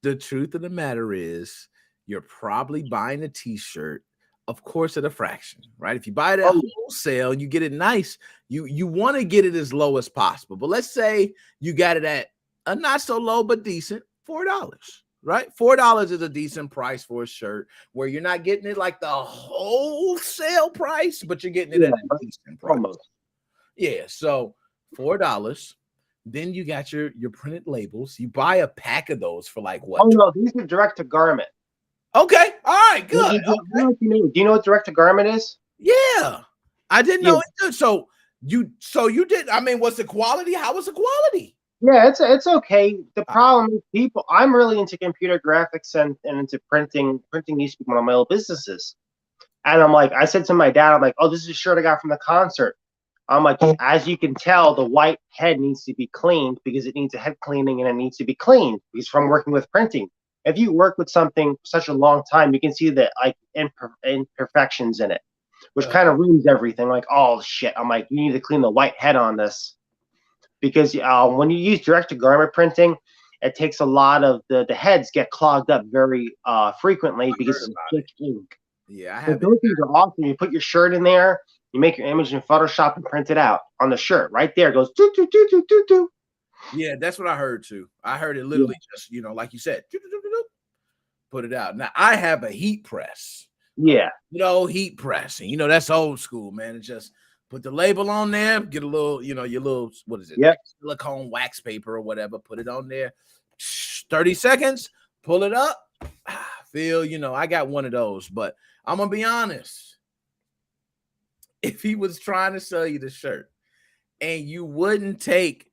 The truth of the matter is, you're probably buying a T-shirt, of course, at a fraction, right? If you buy it at wholesale and you get it nice, you want to get it as low as possible. But let's say you got it at a not so low but decent $4, right? $4 is a decent price for a shirt where you're not getting it like the wholesale price, but you're getting it at a decent price. Almost. Yeah, so $4. Then you got your printed labels. You buy a pack of those for like what? Oh no, these are direct to garment. Okay, all right, good. Do you know what direct to garment is? Yeah, I didn't know it. So you did. I mean, what's the quality? How was the quality? Yeah, it's okay. The problem is people. I'm really into computer graphics and into printing. Printing used to be one of my old businesses, and I'm like, I said to my dad, I'm like, oh, this is a shirt I got from the concert. I'm like, as you can tell, the white head needs to be cleaned because it needs a head cleaning and it needs to be cleaned because from working with printing. If you work with something for such a long time, you can see the like imperfections in it, which kind of ruins everything. Like, oh shit! I'm like, you need to clean the white head on this because when you use direct-to-garment printing, it takes a lot of the heads get clogged up very frequently because it's thick ink. Yeah, I have. Those things are awesome. You put your shirt in there, you make your image in Photoshop and print it out on the shirt. Right there, it goes doo doo doo doo doo doo. Yeah, that's what I heard too. I heard it literally just, like you said, put it out. Now I have a heat press, Yeah. Heat pressing. That's old school, man. It's just put the label on there, get a little, your little, what is it? Yep. Silicone wax paper or whatever, put it on there. 30 seconds, pull it up. I got one of those, but I'm gonna be honest. If he was trying to sell you the shirt and you wouldn't take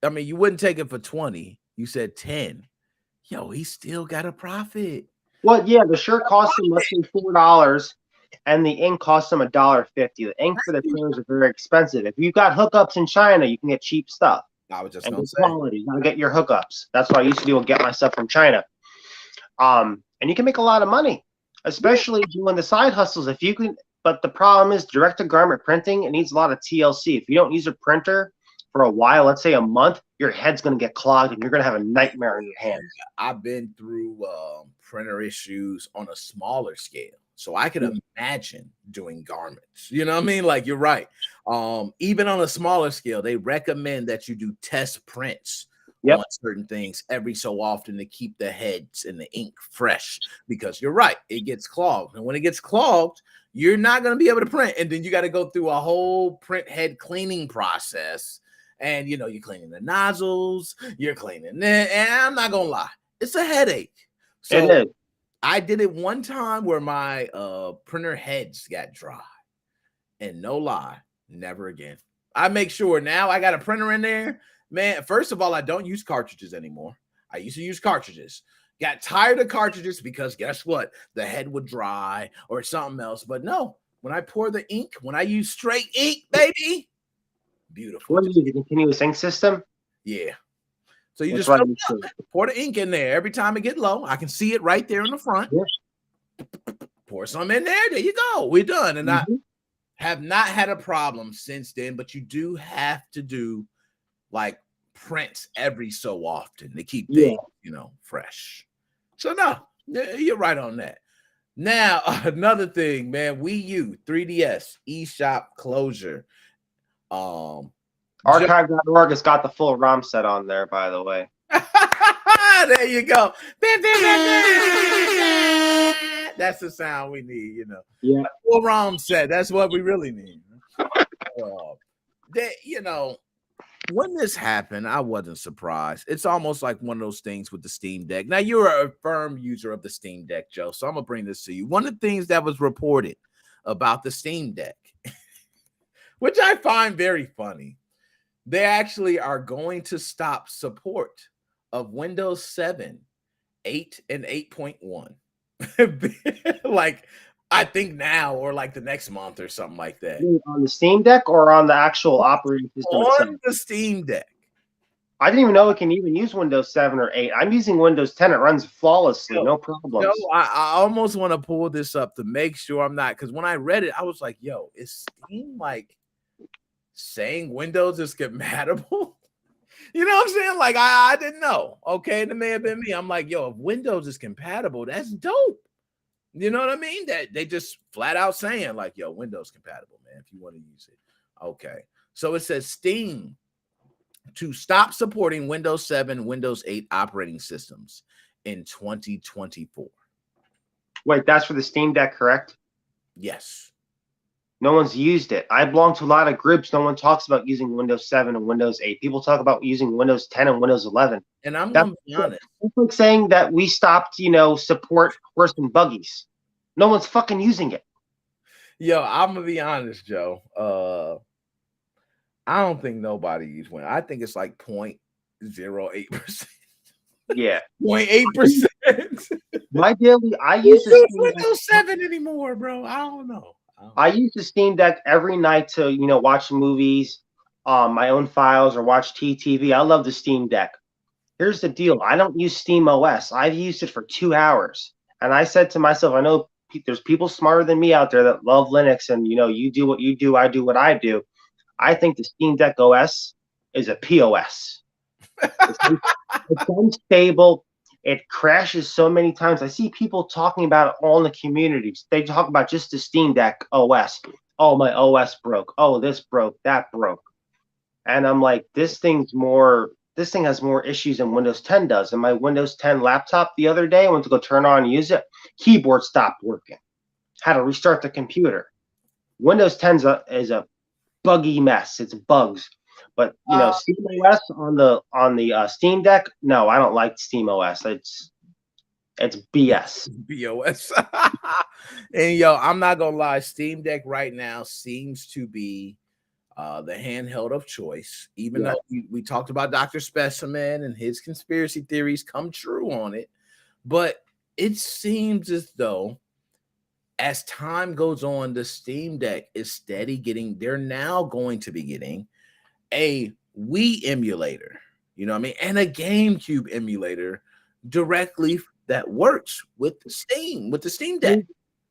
it for 20, you said 10. Yo, he still got a profit. Well, yeah, the shirt costs him less than $4, and the ink costs him $1.50. The ink for the printers are very expensive. If you've got hookups in China, you can get cheap stuff. I was just and gonna good say quality. You gotta get your hookups. That's what I used to do and get my stuff from China. And you can make a lot of money, especially doing the side hustles. If you can, but the problem is direct to garment printing. It needs a lot of TLC. If you don't use a printer for a while, let's say a month, your head's gonna get clogged and you're gonna have a nightmare in your hands. I've been through printer issues on a smaller scale, so I can imagine doing garments. You know what I mean? Like, you're right. Even on a smaller scale, they recommend that you do test prints on certain things every so often to keep the heads and the ink fresh, because you're right, it gets clogged, and when it gets clogged, you're not going to be able to print, and then you got to go through a whole print head cleaning process, and you're cleaning the nozzles, you're cleaning it, and I'm not gonna lie, it's a headache. So it is. I did it one time where my printer heads got dry, and no lie, never again. I make sure now I got a printer in there, man. First of all, I don't use cartridges anymore. I used to use cartridges. Got tired of cartridges because guess what? The head would dry or something else. But no, when I pour the ink, when I use straight ink, baby, beautiful. What do you use? A continuous ink system? Yeah. So you That's just pour the ink in there every time it get low. I can see it right there in the front. Yeah. Pour some in there. There you go. We're done. And I have not had a problem since then, but you do have to do like prints every so often to keep things, fresh. So no, you're right on that. Now, another thing, man, Wii U, 3DS, eShop closure. Archive.org has got the full ROM set on there, by the way. There you go. That's the sound we need, Yeah. Full ROM set. That's what we really need. When this happened, I wasn't surprised. It's almost like one of those things with the Steam Deck. Now, you're a firm user of the Steam Deck, Joe, so I'm going to bring this to you. One of the things that was reported about the Steam Deck, which I find very funny, they actually are going to stop support of Windows 7, 8, and 8.1. Like, I think now or like the next month or something like that. On the Steam Deck or on the actual operating system itself? On the Steam Deck. I didn't even know it can even use Windows 7 or 8. I'm using Windows 10. It runs flawlessly, no problems. No, I almost want to pull this up to make sure I'm not, because when I read it, I was like, yo, is Steam like saying Windows is compatible? You know what I'm saying? Like, I didn't know. Okay, it may have been me. I'm like, yo, if Windows is compatible, that's dope. You know what I mean? That they just flat out saying, like, yo, Windows compatible, man, if you want to use it. Okay. So it says Steam to stop supporting Windows 7, Windows 8 operating systems in 2024. Wait, that's for the Steam Deck, correct? Yes. No one's used it. I belong to a lot of groups. No one talks about using Windows 7 and Windows 8. People talk about using Windows 10 and Windows 11. And I'm going to be honest. It's like saying that we stopped, support horse and buggies. No one's fucking using it. Yo, I'm going to be honest, Joe. I don't think nobody uses Windows. I think it's like 0.08%. Yeah. 0.8%. My daily, I use Windows 7 anymore, bro. I don't know. I use the Steam Deck every night to, watch movies, my own files, or watch TTV. I love the Steam Deck. Here's the deal. I don't use Steam OS. I've used it for 2 hours. And I said to myself, I know there's people smarter than me out there that love Linux, and, you do what you do, I do what I do. I think the Steam Deck OS is a POS. It's unstable. It crashes so many times. I see people talking about it all in the communities. They talk about just the Steam Deck OS. Oh, my OS broke. Oh, this broke, that broke. And I'm like, this thing has more issues than Windows 10 does. And my Windows 10 laptop the other day, I went to go turn on and use it. Keyboard stopped working. how to restart the computer. Windows 10 is a buggy mess. It's bugs. But SteamOS on the Steam Deck, no, I don't like SteamOS. It's BS. BOS. And yo, I'm not gonna lie, Steam Deck right now seems to be the handheld of choice. Even though we talked about Dr. Specimen and his conspiracy theories come true on it, but it seems as though as time goes on, the Steam Deck is steady getting. They're now going to be getting a Wii emulator, you know what I mean, and a GameCube emulator directly that works with the Steam Deck.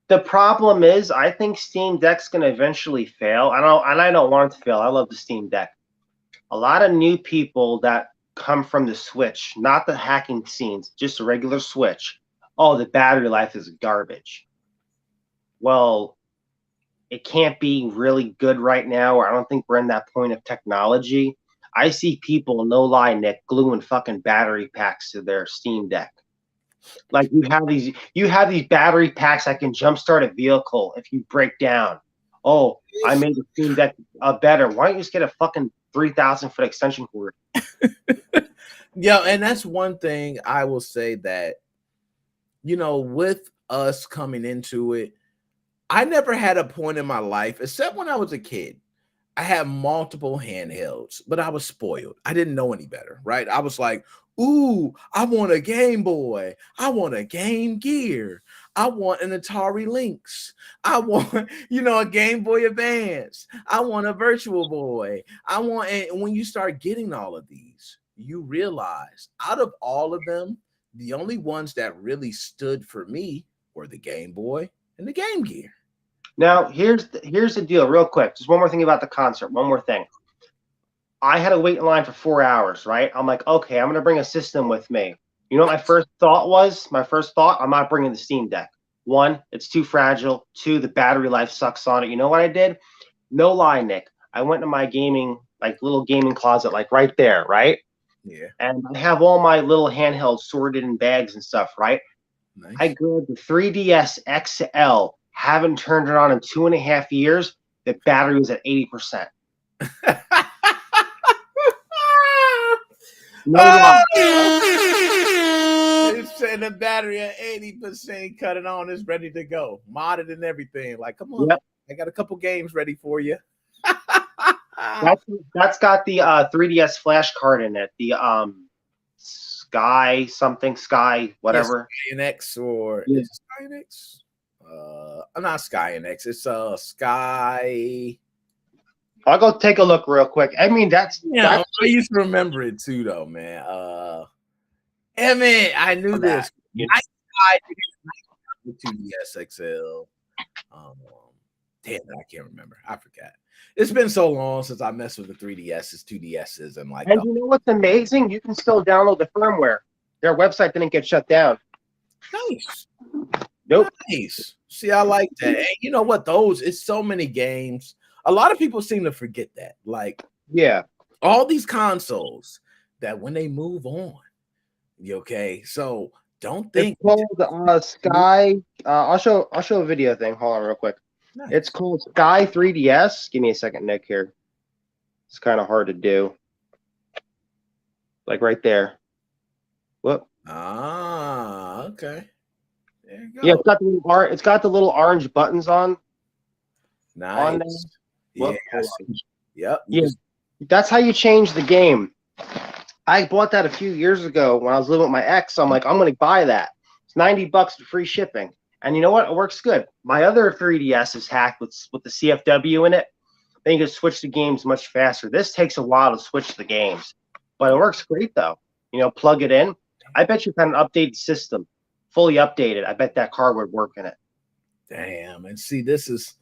The problem is, I think Steam Deck's going to eventually fail. I don't want it to fail. I love the Steam Deck. A lot of new people that come from the Switch, not the hacking scenes, just a regular Switch. Oh, the battery life is garbage. Well, it can't be really good right now, or I don't think we're in that point of technology. I see people, no lie, Nick, gluing fucking battery packs to their Steam Deck. Like you have these battery packs that can jumpstart a vehicle if you break down. Oh, I made the Steam Deck better. Why don't you just get a fucking 3,000-foot extension cord? Yeah, and that's one thing I will say that, with us coming into it, I never had a point in my life, except when I was a kid. I had multiple handhelds, but I was spoiled. I didn't know any better, right? I was like, ooh, I want a Game Boy. I want a Game Gear. I want an Atari Lynx. I want, a Game Boy Advance. I want a Virtual Boy. And when you start getting all of these, you realize out of all of them, the only ones that really stood for me were the Game Boy and the Game Gear. Now, here's the deal real quick. Just one more thing about the concert. One more thing. I had to wait in line for 4 hours, right? I'm like, okay, I'm going to bring a system with me. You know what my first thought was? My first thought, I'm not bringing the Steam Deck. 1, it's too fragile. 2, the battery life sucks on it. You know what I did? No lie, Nick. I went to my little gaming closet, right there, right? Yeah. And I have all my little handhelds sorted in bags and stuff, right? Nice. I grabbed the 3DS XL. Haven't turned it on in 2.5 years. The battery was at 80%. No lie. It's saying the battery at 80%, cut it on, it's ready to go. Modded and everything. Like, come on, Yep. I got a couple games ready for you. That's got the 3DS flash card in it. The Sky whatever. Yes, SkyNX or Yeah. is it SkyNX? I'm not SkyNX. It's Sky. I'll go take a look real quick. I mean, I used to remember it too, though, man. Emmett, I knew this. I the 2DS XL. Damn, I can't remember. I forgot. It's been so long since I messed with the 3DSs, 2DSs, and And you know what's amazing? You can still download the firmware. Their website didn't get shut down. Nice. Nope. Nice. See, I like that. And you know what? It's so many games. A lot of people seem to forget that. Yeah. All these consoles that when they move on, okay. So don't think it's called Sky. I'll show a video thing. Hold on, real quick. Nice. It's called Sky 3DS. Give me a second, Nick. Here, it's kind of hard to do. Right there. Whoop. Okay. There you go. Yeah, it's got the little orange buttons on. Nice. On there. Yeah. Whoop. Yep. Yeah. That's how you change the game. I bought that a few years ago when I was living with my ex. So I'm like, I'm going to buy that. It's $90 for free shipping. And you know what? It works good. My other 3DS is hacked with the CFW in it. Then you can switch the games much faster. This takes a while to switch the games. But it works great, though. Plug it in. I bet you had an updated system, fully updated. I bet that card would work in it. Damn. And see, this is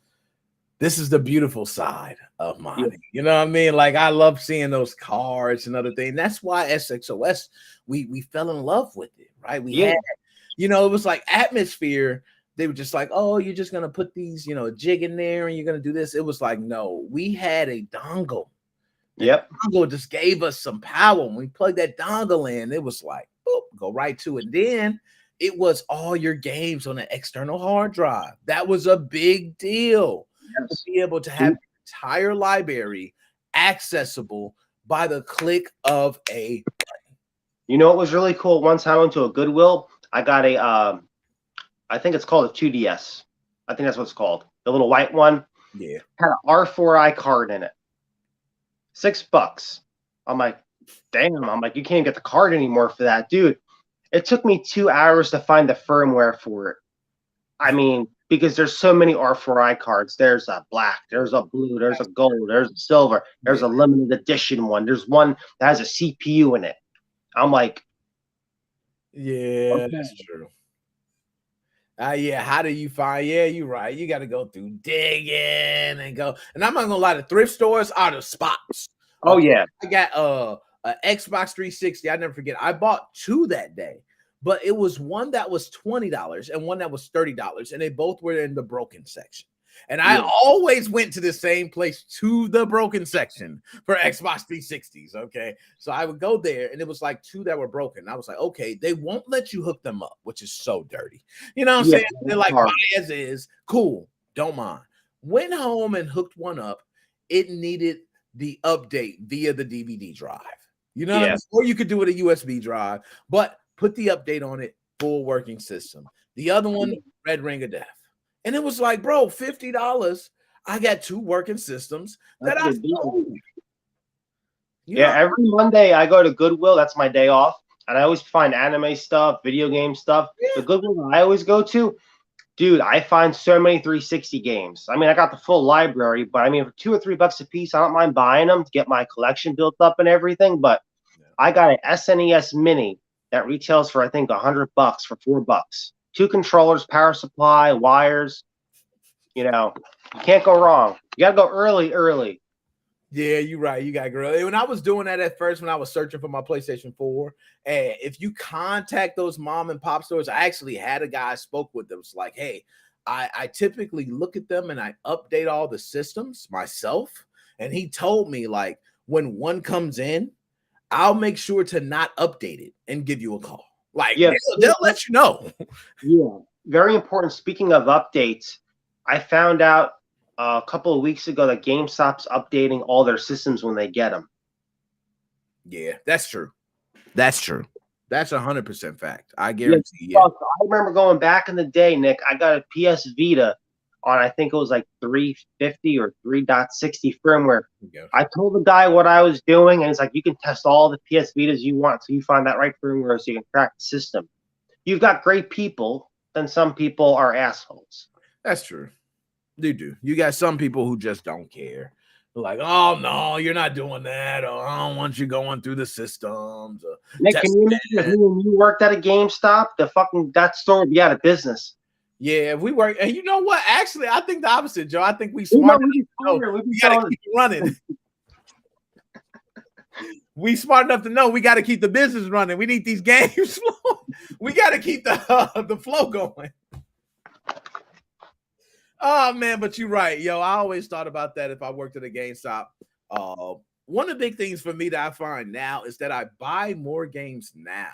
the beautiful side of mine. Yeah. You know what I mean? I love seeing those cards and other things. That's why SXOS, we fell in love with it, right? We had, it was like Atmosphere. They were just like, oh, you're just going to put these, jig in there and you're going to do this. It was like, no, we had a dongle. Yep. The dongle just gave us some power. When we plugged that dongle in, it was like, boop, go right to it. Then it was all your games on an external hard drive. That was a big deal to be able to have your entire library accessible by the click of a button. You know what was really cool? Once I went to a Goodwill, I got a I think it's called a 2DS. I think that's what it's called. The little white one. Yeah. Had an R4i card in it. $6. I'm like, damn. I'm like, you can't get the card anymore for that, dude. It took me 2 hours to find the firmware for it. I mean, because there's so many R4i cards. There's a black, there's a blue, there's a gold, there's a silver, there's a limited edition one. There's one that has a CPU in it. I'm like, yeah, okay. that's true. Yeah, how do you find? Yeah, you're right. You got to go through digging and go. And I'm not gonna lie, the thrift stores are the spots. Oh yeah, I got an Xbox 360. I never forget. I bought 2 that day, but it was one that was $20 and one that was $30, and they both were in the broken section. And I always went to the same place, to the broken section for Xbox 360s. Okay. So I would go there and it was like 2 that were broken. I was like, okay, they won't let you hook them up, which is so dirty. You know what I'm saying? They're like, buy as is. Cool. Don't mind. Went home and hooked one up. It needed the update via the DVD drive. You know what I mean? Or you could do it a USB drive, but put the update on it, full working system. The other one, Red Ring of Death. And it was like, bro, $50. I got 2 working systems that I sold. Every Monday I go to Goodwill. That's my day off. And I always find anime stuff, video game stuff. The Goodwill I always go to, dude, I find so many 360 games. I mean, I got the full library, but I mean, for $2 or $3 a piece, I don't mind buying them to get my collection built up and everything. But I got an SNES Mini that retails for, I think, $100 for $4. 2 controllers, power supply, wires. You know, you can't go wrong. You got to go early. Yeah, you're right. You got to go early. When I was doing that at first, when I was searching for my PlayStation 4, and if you contact those mom and pop stores, I actually had a guy I spoke with that was like, hey, I typically look at them and I update all the systems myself. And he told me, like, when one comes in, I'll make sure to not update it and give you a call. Like, they'll let you know. Yeah, very important. Speaking of updates, I found out a couple of weeks ago that GameStop's updating all their systems when they get them. Yeah, that's true. That's true. That's 100% fact. I guarantee. I remember going back in the day, Nick. I got a PS Vita on, I think it was like 350 or 3.60 firmware. I told the guy what I was doing, and he's like, you can test all the PS Vitas you want so you find that right firmware so you can crack the system. You've got great people, then some people are assholes. That's true. You do. You got some people who just don't care. They're like, oh, no, you're not doing that. Or I don't want you going through the systems. Nick, can you imagine when you worked at a GameStop, that store would be out of business. Yeah, if we work, and you know what? Actually, I think the opposite, Joe. I think we smart enough to know we got to keep it running. We smart enough to know we got to keep the business running. We need these games flowing. We got to keep the flow going. Oh man, but you're right, yo. I always thought about that if I worked at a GameStop. One of the big things for me that I find now is that I buy more games now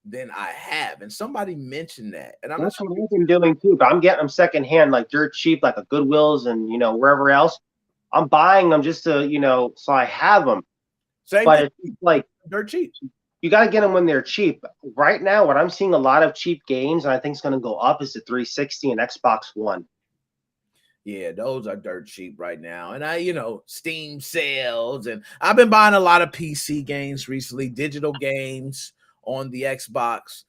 than I have, and somebody mentioned that, and that's what I've been doing too. But I'm getting them secondhand, like dirt cheap, like a Goodwills and wherever else. I'm buying them just to so I have them. But it's like dirt cheap. You got to get them when they're cheap. Right now, what I'm seeing a lot of cheap games, and I think it's going to go up, is the 360 and Xbox One. Yeah, those are dirt cheap right now. And Steam sales, and I've been buying a lot of PC games recently, digital games on the Xbox.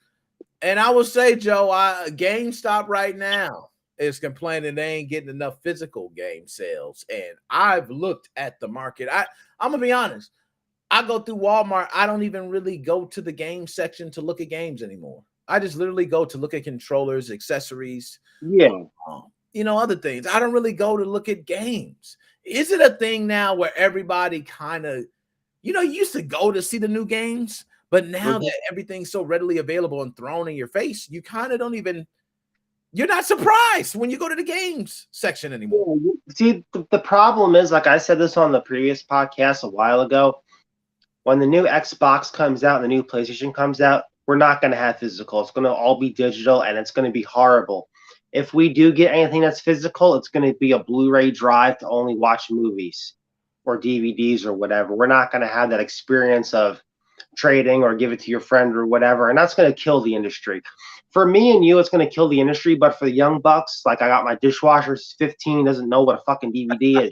And I will say, Joe, GameStop right now is complaining they ain't getting enough physical game sales. And I've looked at the market. I'm going to be honest. I go through Walmart. I don't even really go to the game section to look at games anymore. I just literally go to look at controllers, accessories. Yeah. Other things. I don't really go to look at games. Is it a thing now where everybody kind of, you used to go to see the new games, but now that everything's so readily available and thrown in your face, you kind of don't even, you're not surprised when you go to the games section anymore. Yeah, see, the problem is, like I said this on the previous podcast a while ago, when the new Xbox comes out and the new PlayStation comes out, we're not going to have physical. It's going to all be digital, and it's going to be horrible. If we do get anything that's physical, it's going to be a Blu-ray drive to only watch movies or DVDs or whatever. We're not going to have that experience of trading or give it to your friend or whatever, and that's going to kill the industry. For me and you, it's going to kill the industry, but for the young bucks, like I got my dishwasher, 15, doesn't know what a fucking DVD is.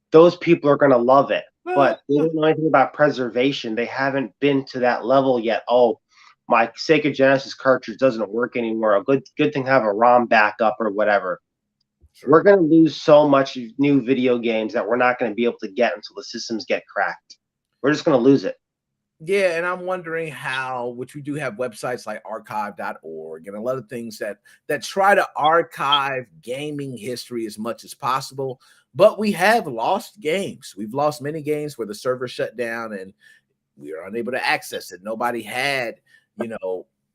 Those people are going to love it, but they don't know anything about preservation. They haven't been to that level yet. Oh, my Sega Genesis cartridge doesn't work anymore. A good thing to have a ROM backup or whatever. Sure. We're going to lose so much new video games that we're not going to be able to get until the systems get cracked. We're just going to lose it. Yeah, and I'm wondering how, which we do have websites like archive.org and a lot of things that try to archive gaming history as much as possible, but we have lost games. We've lost many games where the server shut down and we are unable to access it. Nobody had,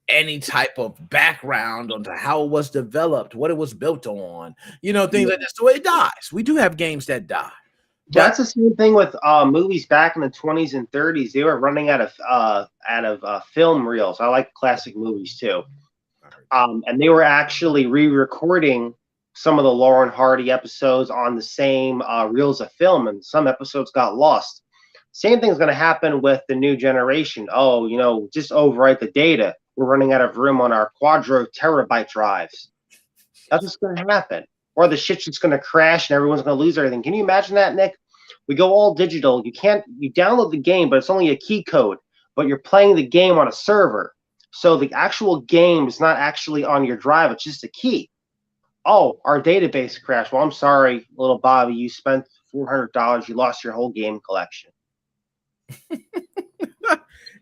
any type of background onto how it was developed, what it was built on, things like that. So it dies. We do have games that die. That's the same thing with movies back in the 20s and 30s. They were running out of film reels. I like classic movies too, and they were actually re-recording some of the Laurel and Hardy episodes on the same reels of film, and some episodes got lost. Same thing is going to happen with the new generation. Oh, just overwrite the data. We're running out of room on our quadro terabyte drives. That's what's going to happen. Or the shit's just going to crash and everyone's going to lose everything. Can you imagine that, Nick? We go all digital. You download the game, but it's only a key code. But you're playing the game on a server. So the actual game is not actually on your drive. It's just a key. Oh, our database crashed. Well, I'm sorry, little Bobby. You spent $400. You lost your whole game collection.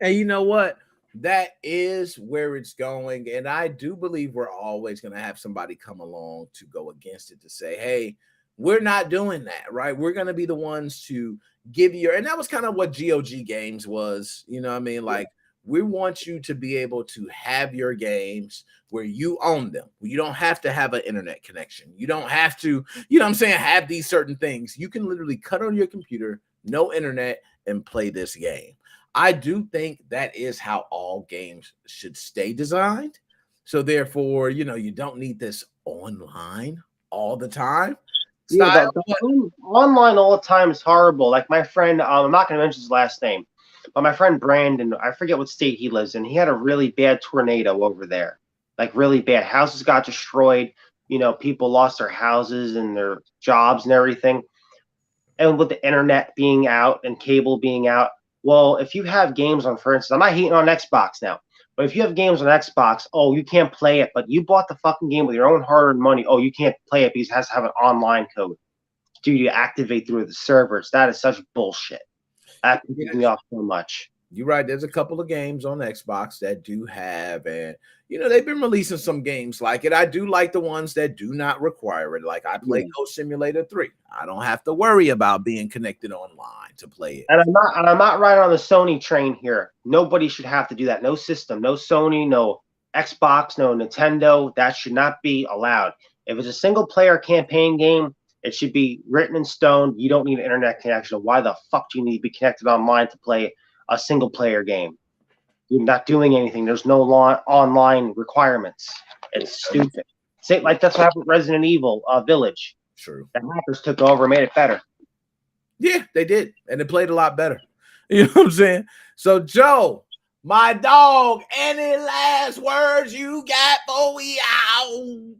And you know what? That is where it's going. And I do believe we're always going to have somebody come along to go against it, to say, hey, we're not doing that, right? We're going to be the ones to give you and that was kind of what GOG Games was, like we want you to be able to have your games where you own them. You don't have to have an internet connection. You don't have to, have these certain things. You can literally cut on your computer, no internet, and play this game. I do think that is how all games should stay designed. So therefore, you don't need this online all the time. Yeah, online all the time is horrible. Like my friend, I'm not going to mention his last name, but my friend Brandon, I forget what state he lives in. He had a really bad tornado over there, like really bad. Houses got destroyed. People lost their houses and their jobs and everything. And with the internet being out and cable being out, well, if you have games on, for instance, I'm not hating on Xbox now, but if you have games on Xbox, oh, you can't play it, but you bought the fucking game with your own hard-earned money. Oh, you can't play it because it has to have an online code. Dude, you activate through the servers. That is such bullshit. That pisses me off so much. You're right. There's a couple of games on Xbox that do have, and they've been releasing some games like it. I do like the ones that do not require it. Like I play Ghost Simulator 3. I don't have to worry about being connected online to play it. And I'm not riding on the Sony train here. Nobody should have to do that. No system, no Sony, no Xbox, no Nintendo. That should not be allowed. If it's a single player campaign game, it should be written in stone. You don't need an internet connection. Why the fuck do you need to be connected online to play a single player game? You're not doing anything. There's no online requirements. It's stupid. Like that's what happened with Resident Evil Village. True. The hackers took over and made it better. Yeah, they did. And it played a lot better. You know what I'm saying? So, Joe, my dog, any last words you got before we out?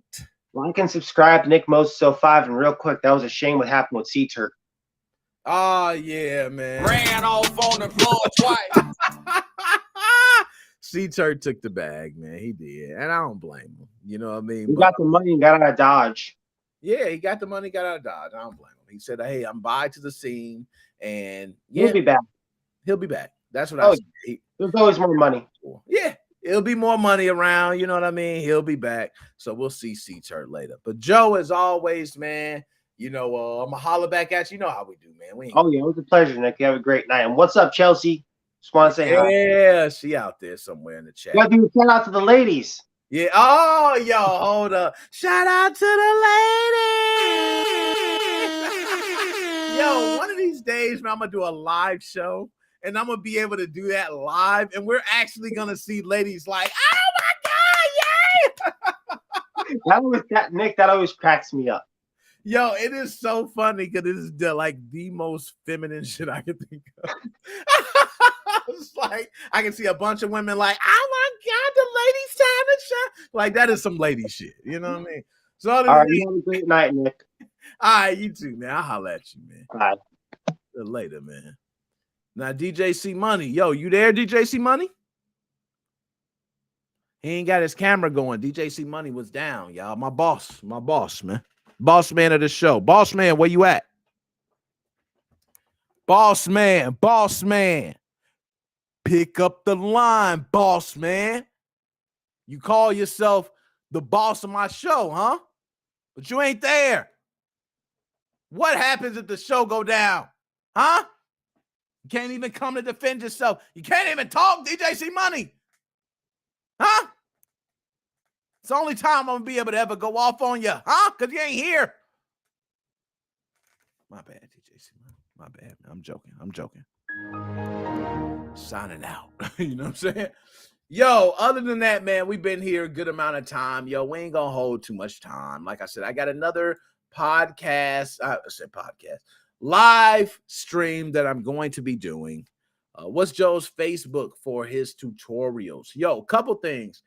Like and subscribe to Nick Moses 05. And real quick, that was a shame what happened with CTurt. Oh, yeah, man. Ran off on the floor twice. CTurt took the bag, man. He did. And I don't blame him. You know what I mean? He got the money and got out of Dodge. Yeah, he got the money, got out of Dodge. I don't blame him. He said, hey, I'm by to the scene. And he'll be back. He'll be back. That's what I said. There's always more money. Yeah. It'll be more money around. You know what I mean? He'll be back. So we'll see CTurt later. But Joe, as always, man, I'm going to holler back at you. You know how we do, man. Oh, yeah. It was a pleasure, Nick. You have a great night. And what's up, Chelsea? Just want to say hi. Yeah, she out there somewhere in the chat. You got to do a shout out to the ladies. Yeah. Oh, yo, hold up. Shout out to the ladies. Yo, one of these days, man, I'm going to do a live show. and I'm gonna be able to do that live, and we're actually gonna see ladies like, oh my god, yay! That always cracks me up. Yo, it is so funny because it is the most feminine shit I can think of. It's like I can see a bunch of women like, oh my god, the ladies' time to shine. Like that is some lady shit. You know what I mean? So All right, you have a great night, Nick. all right, you too, man. I'll holler at you, man. All right. Later, man. Now, DJ C Money. Yo, you there, DJ C Money? He ain't got his camera going. DJ C Money was down, y'all. My boss, man. Boss man of the show. Boss man, where you at? Boss man. Pick up the line, boss man. You call yourself the boss of my show, huh? But you ain't there. What happens if the show go down? Huh? You can't even come to defend yourself. You can't even talk, DJ C Money. Huh? It's the only time I'm going to be able to ever go off on you. Huh? Because you ain't here. My bad, DJ C Money. My bad. I'm joking. Signing out. You know what I'm saying? Yo, other than that, man, we've been here a good amount of time. Yo, we ain't going to hold too much time. Like I said, I got another podcast. Live stream that I'm going to be doing. What's Joe's Facebook for his tutorials? Yo, couple things.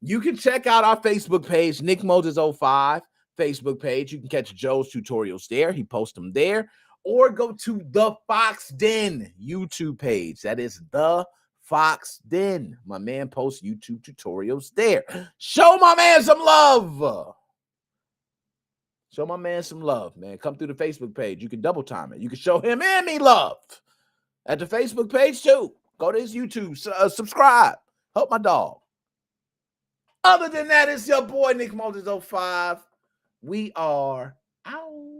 You can check out our Facebook page, Nick Moses 05 Facebook page. You can catch Joe's tutorials there. He posts them there. Or go to the Fox Den YouTube page. That is the Fox Den. My man posts YouTube tutorials there. Show my man some love. Show my man some love, man. Come through the Facebook page. You can double time it. You can show him and me love at the Facebook page too. Go to his YouTube. Subscribe. Help my dog. Other than that, it's your boy, Nick Moses 05. We are out.